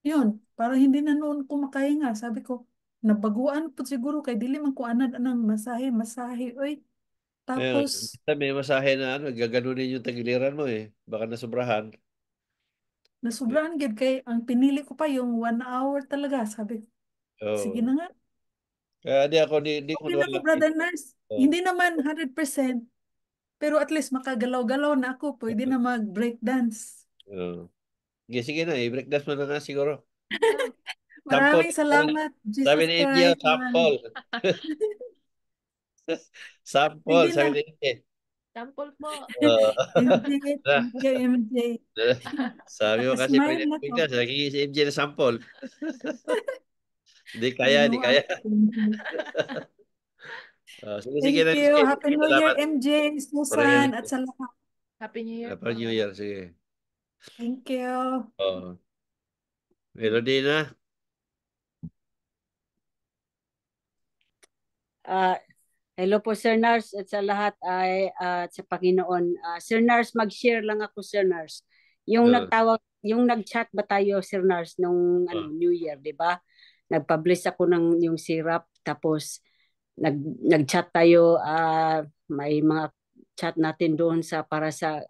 yun, para hindi na noon ko makahinga. Sabi ko, nabaguan po siguro kay dili man ko anad ng masahe, oy. Tapos, may masahe na gaganunin yung tagiliran mo baka nasobrahan. nasubrahan gid kay ang pinili ko pa yung 1 hour talaga. Sabi ko, sige Oh. na nga. Kaya di ko Okay na ko, nawala. brother nurse. Hindi naman 100%, pero at least makagalaw-galaw na ako. Pwede na mag-break dance. Sige na, i-break dance mo na nga siguro. Maraming Sample. salamat, Sabi Jesus ni India, Christ. sample. Sample, Sige sabi na. ni India. Sample po. MJ, thank you, MJ. Sabi mo kasi Smile na break ko. dance, nagiging si MJ na sample. Hindi kaya, hindi Ginawa kaya. ko. Sige Thank na. you. Happy New Year, Salamat. MJ, Susan, at sa lahat. Happy New Year Happy po. New Year, sige. Thank you. Melody na. Hello po Sir Nars at sa lahat ay sa Panginoon. Sir Nars, mag-share lang ako Sir Nars. Yung nag-chat ba tayo Sir Nars nung New Year, 'di ba? Nag-publish ako ng yung syrup tapos nag-chat tayo, may mga chat natin doon sa para sa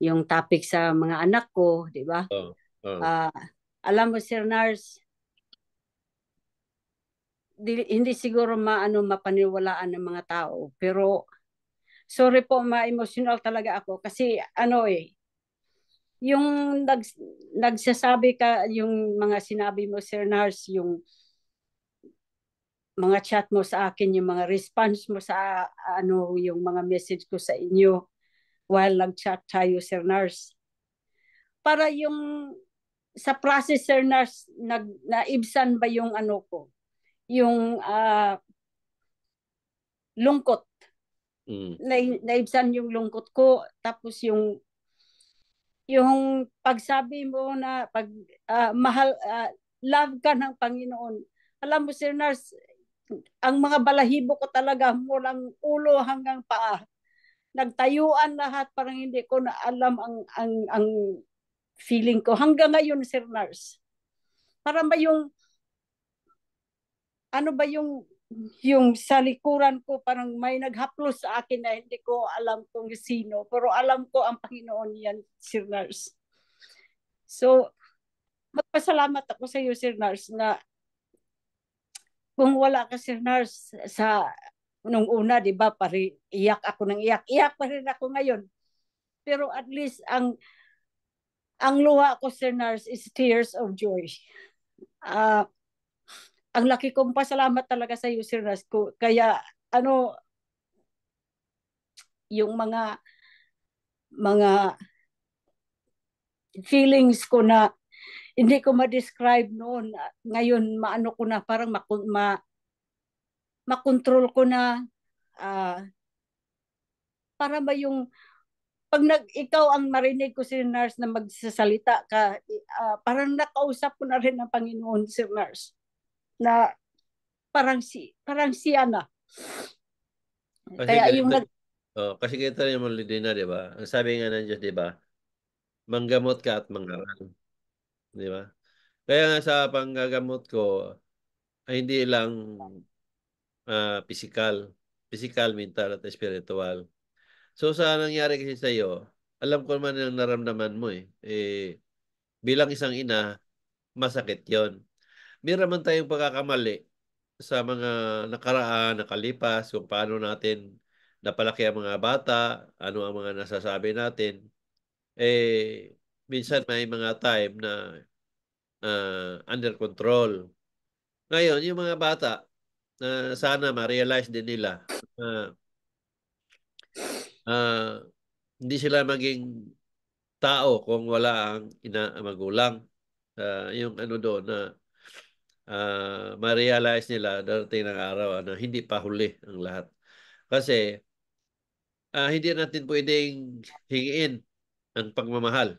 yung topic sa mga anak ko, 'di ba? Alam mo Sir Nars, hindi siguro mapaniwalaan ng mga tao, pero Sorry po, ma-emotional talaga ako kasi ano yung nagsasabi ka, yung mga sinabi mo, Sir Nars, yung mga chat mo sa akin, yung mga response mo sa ano, yung mga message ko sa inyo while nag-chat tayo, Sir Nars. Para yung sa process, Sir Nars, naibsan ba yung ano ko? Yung lungkot. Naibsan yung lungkot ko. Tapos yung pagsabi mo na mahal, love ka ng Panginoon. Alam mo, Sir Nars, ang mga balahibo ko talaga mulang ulo hanggang paa. Nagtayuan lahat, parang hindi ko na alam ang feeling ko. Hanggang ngayon, Sir Nars. Parang ba ano ba yung sa likuran ko, parang may naghaplos sa akin na hindi ko alam kung sino. Pero alam ko ang Panginoon yan, Sir Nars. So, magpasalamat ako sa iyo, Sir Nars, na kung wala ka, Sir Nars, sa nung una, di ba, iyak ako ng iyak. Iyak pa rin ako ngayon. Pero at least ang luha ko, Sir Nars, is tears of joy. Ang laki kong pasalamat talaga sa iyo, Sir Nars. Kaya, ano, yung mga feelings ko na hindi ko ma-describe noon. Ngayon, maano ko na, parang makontrol ko na, para ba yung pag ikaw ang marinig ko, Sir Nars, na magsasalita ka, parang nakausap ko na rin ang Panginoon, Sir Nars, na parang siya na. Kasi Kaya ganito, yung kasi ganito rin yung Lidina, di ba? Ang sabi nga ng Diyos, di ba? Manggamot ka at mangaral. Di ba? Kaya nga sa panggagamot ko, ay hindi lang physical, mental at spiritual. So sa nangyari kasi sa iyo, alam ko naman ang naramdaman mo bilang isang ina, masakit 'yon. Meron man tayong pagkakamali sa mga nakalipas kung paano natin napalaki ang mga bata, ano ang mga nasasabi natin. Minsan may mga time na under control. Ngayon, yung mga bata, sana ma-realize din nila hindi sila maging tao kung wala ang magulang. Yung ano doon na ma-realize nila darating ng araw na hindi pa huli ang lahat. Kasi hindi natin pwedeng hingiin ang pagmamahal.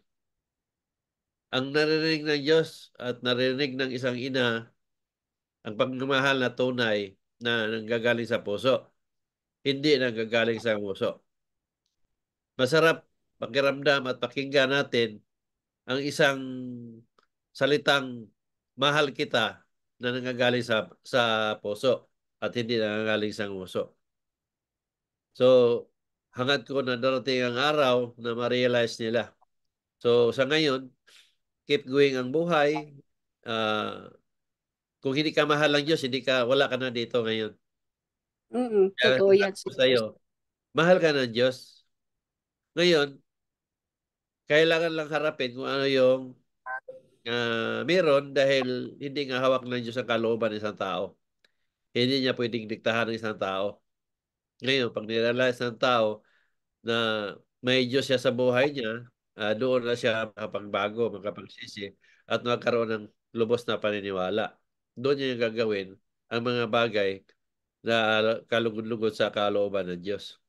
Ang naririnig ng Diyos at naririnig ng isang ina, ang pagmamahal na tunay na nanggagaling sa puso, hindi nanggagaling sa puso. Masarap pakiramdam at pakinggan natin ang isang salitang mahal kita na nanggagaling sa puso at hindi nanggagaling sa puso. So, hangad ko na darating ang araw na ma-realize nila. So, sa ngayon, keep going ang buhay. Kung hindi ka mahal ng Diyos, wala ka na dito ngayon. Totoo yan. Sa'yo, mahal ka ng Diyos. Ngayon, kailangan lang harapin kung ano yung meron dahil hindi nga hawak ng Diyos ang kalooban ng isang tao. Hindi niya pwedeng diktahan ng isang tao. Ngayon, pag nirealize ng tao na may Diyos siya sa buhay niya, doon na siya makapagbago, makapagsisi, at magkaroon ng lubos na paniniwala. Doon niya gagawin ang mga bagay na kalugod-lugod sa kalooban ng Diyos.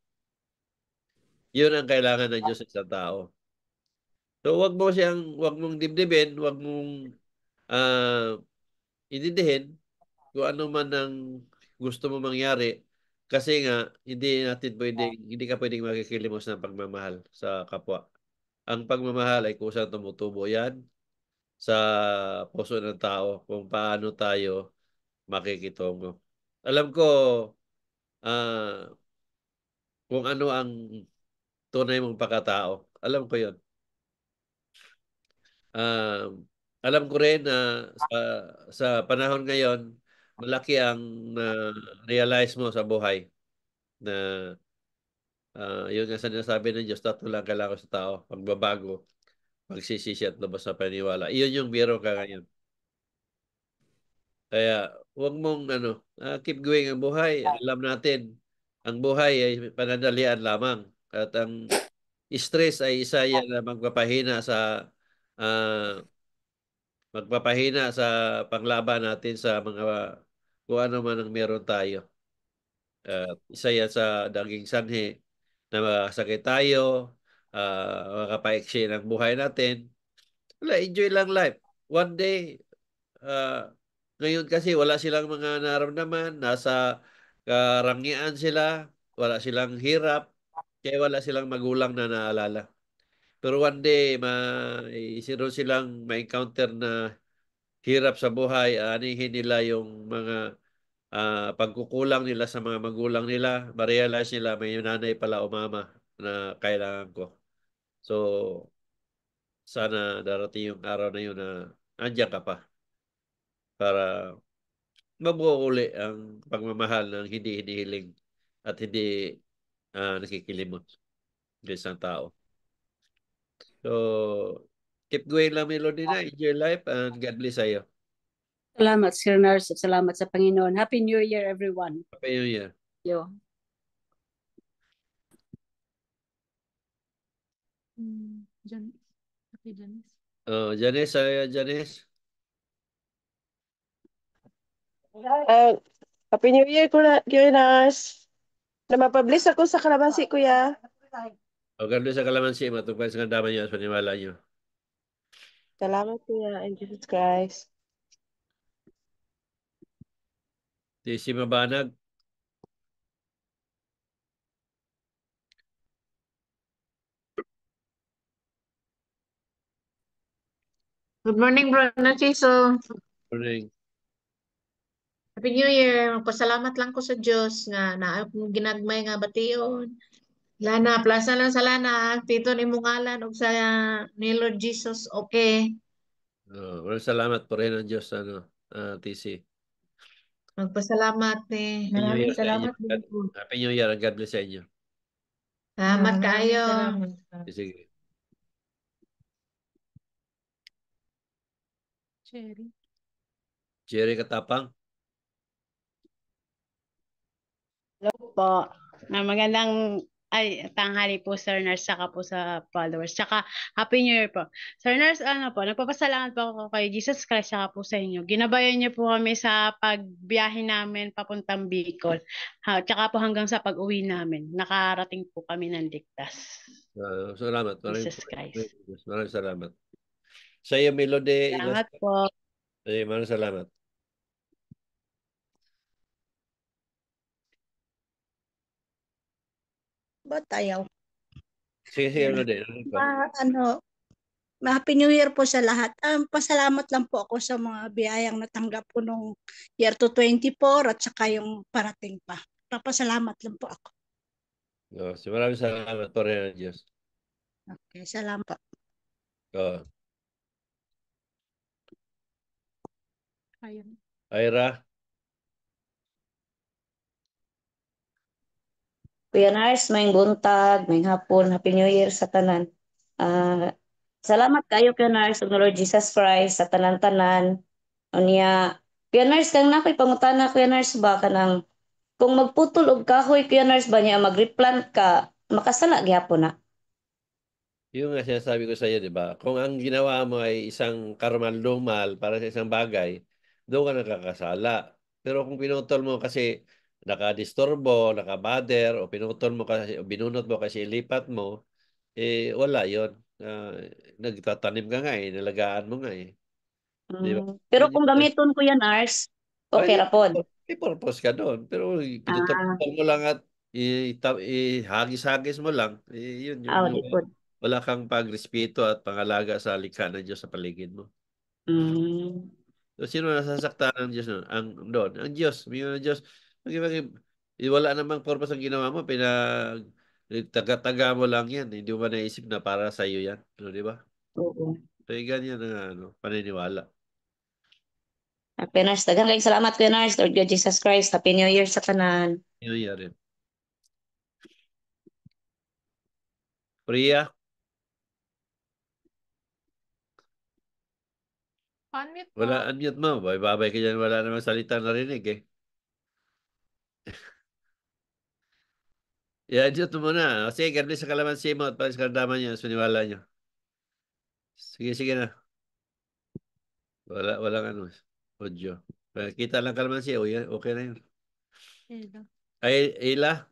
Yun ang kailangan ng Diyos sa isang tao. So, wag mong dibdibin, wag mong inindihin kung ano man ang gusto mo mangyari kasi nga hindi ka pwedeng makikilimos ng pagmamahal sa kapwa. Ang pagmamahal ay kusang tumutubo yan sa puso ng tao kung paano tayo makikitungo. Alam ko kung ano ang tunay mong pagkatao. Alam ko yon. Alam ko rin na sa panahon ngayon, malaki ang realize mo sa buhay na Yun nga sinasabi ng Diyos, tatlo lang kailangan sa tao, pagbabago, pagsisisi at lubos na paniniwala. Iyon yung biro ka ngayon. Kaya huwag mong keep going ang buhay. Alam natin, ang buhay ay panandalian lamang. At ang stress ay isa yan na magpapahina sa panglaban natin sa mga kung ano man ang meron tayo. Isa yan sa naging sanhi na masakit tayo, makapaiksi ng buhay natin. Wala, enjoy lang life. One day, ngayon kasi wala silang mga naramdaman, nasa karangian sila, wala silang hirap, kaya wala silang magulang na naalala. Pero one day, isiron silang ma-encounter na hirap sa buhay, anihin nila yung mga pagkukulang nila sa mga magulang nila, ma-realize nila may nanay pala o mama na kailangan ko. So, sana darating yung araw na yun na andyan ka pa para mabuo uli ang pagmamahal ng hindi hinihiling at hindi nakikilimot ng isang tao. So, keep going lang, Melody na. Enjoy life and God bless sa'yo. Salamat, Sir Nars. Salamat sa Panginoon. Happy New Year, everyone. Happy New Year. Yo. Janice. Janice. Happy New Year, Kuyanas. Na mapabliss ako sa kalamansi, Kuya. God bless sa kalamansi. Matupad sa kandaman niyo at paniwala niyo. Salamat, Kuya, in Jesus Christ. Si Mabanag. Good morning, Bro Narciso. Morning. Happy New Year. Magpasalamat lang ko sa Diyos nga ginagmay nga bation. Lana, plaza lang sa lana. Tito ni Mungalan o sa ni Lord Jesus. Okay. Maraming salamat po rin ng Diyos, TC. Magpasalamat ni. Maraming salamat. Happy New Year and God bless sa inyo. Salamat kayo. Sige. Cherry Katapang. Hello po. Magandang tanghali po, Sir Nars, saka po sa followers. Saka Happy New Year po. Sir Nars, nagpapasalamat po ako kay Jesus Christ, saka po sa inyo. Ginabayan niyo po kami sa pagbiyahe namin papuntang Bicol. Tsaka po hanggang sa pag-uwi namin. Nakarating po kami ng ligtas. Salamat. Jesus Christ. Maraming salamat. Sa iyo, Melody. Salamat po. Maraming salamat. Ba't ayaw? Sige, Melody. Happy New Year po sa lahat. Pasalamat lang po ako sa mga biyayang natanggap ko nung year 2024 at saka yung parating pa. Papasalamat lang po ako. Maraming salamat po rin ng Diyos. Okay, salamat po. Ira. Kuya Nars, may buntag, may hapon, Happy New Year sa tanan. Salamat kayo, Kuya Nars, ng Lord Jesus Christ, sa tanan-tanan. Unya, Kuya Nars, kang nakoy pangutana, Kuya Nars, ba ka nang, kung magputol og kahoy, Kuya Nars, ba niya mag-replant ka, makasala gyapon na? Yung nga sinasabi ko sa iyo, di ba? Kung ang ginawa mo ay isang karumal-dumal para sa isang bagay, doon ka nakakasala. Pero kung pinutol mo kasi nakadisturbo, nakabader, o pinutol mo kasi, o binunot mo kasi ilipat mo, wala yon. Nagtatanim ka nga nalagaan mo nga Di ba? Pero kung gamiton ko yan, Nars, okay ra pod. May purpose ka doon. Pero pinutol mo lang at ihagis-hagis mo lang, yun yung wala kang pagrespeto at pangalaga sa likha ng Diyos sa paligid mo. So, sino nasasaktan ng Diyos nun? Ang Diyos. Ang Diyos. Wala namang purpose ang ginawa mo. Taga-taga mo lang yan. Hindi mo ba naisip na para sa iyo yan? Di ba? Oo. So, ganyan ang paniniwala. Happy Nars. Daghang kayong salamat, Kuya Nars. Lord God Jesus Christ. Happy New Year sa tanan. New Year rin. Priya? Unmute mo. Wala, unmute mo. Babay ka dyan. Wala namang salita narinig eh. I-unmute mo muna. Sige, garbi sa kalamansi mo at palis kardaman nyo. Suniwala nyo. Sige na. Walang ano. Audio. Kita lang kalamansi. Okay na yun. Ay, Ila?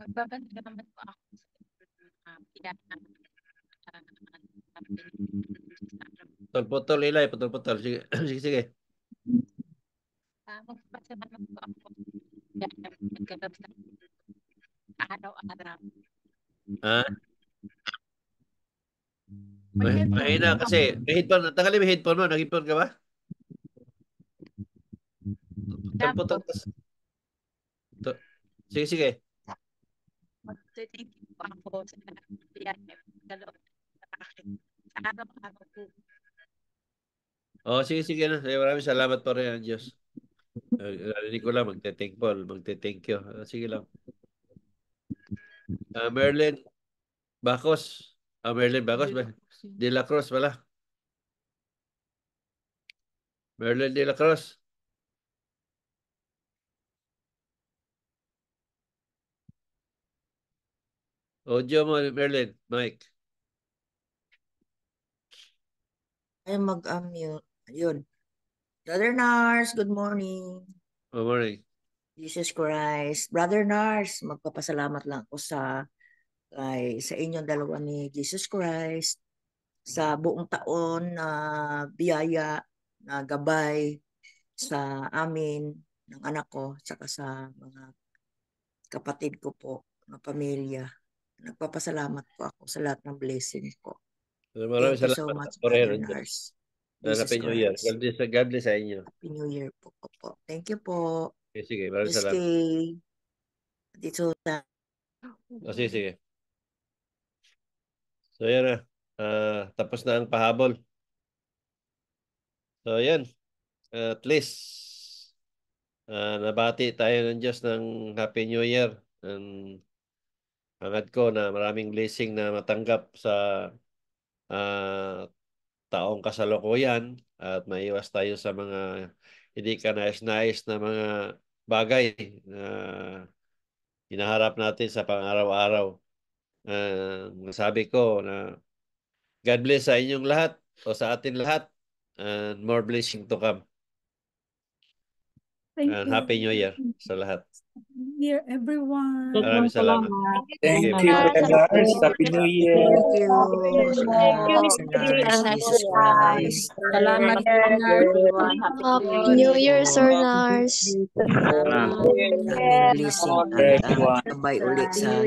Magbabanda naman po ako sa Putol, Ila. Putol. Sige. magpasalamat po ako araw-araw. Mahina kasi. May headphone. Tangali may headphone mo. Nag-headphone ka ba? Putol. Sige. Thank you po ako sa araw-araw po. Sige na. Maraming salamat po rin ang Diyos. Narinig ko lang, magte-thank you. Sige lang. Merlin Bacos. Merlin Bacos ba? De La Cruz pala. Merlin De La Cruz. Audio mo, Merlin. Mike. Ay mag-unmute. Ayun. Brother Nars, good morning. Good morning. Jesus Christ. Brother Nars, magpapasalamat lang ako sa inyong dalawa ni Jesus Christ sa buong taon na biyaya na gabay sa amin ng anak ko saka sa mga kapatid ko po na pamilya. Nagpapasalamat po ako sa lahat ng blessing ko. Maraming Thank you so salamat much, po Brother rin. Nars. Happy New Year. God bless sa inyo. Happy New Year po. Thank you po. Sige, maraming Miss salamat. Kay. Dito sa... Sige. So, yan na. Tapos na ang pahabol. So, yan. At least, nabati tayo ng Diyos ng Happy New Year. Hangad ko na maraming blessing na matanggap sa taong kasalukuyan at maiwas tayo sa mga hindi ka nais-nais na mga bagay na hinaharap natin sa pang-araw-araw. Sabi ko na God bless sa inyong lahat o sa atin lahat and more blessing to come. And Happy New Year sa lahat. Year, everyone. Maraming salamat. Thank you, Nars. Happy New Year. Thank you. Jesus Christ. Salamat, everyone. Happy New Year, Sir Nars. Blessing at sabay ulit sa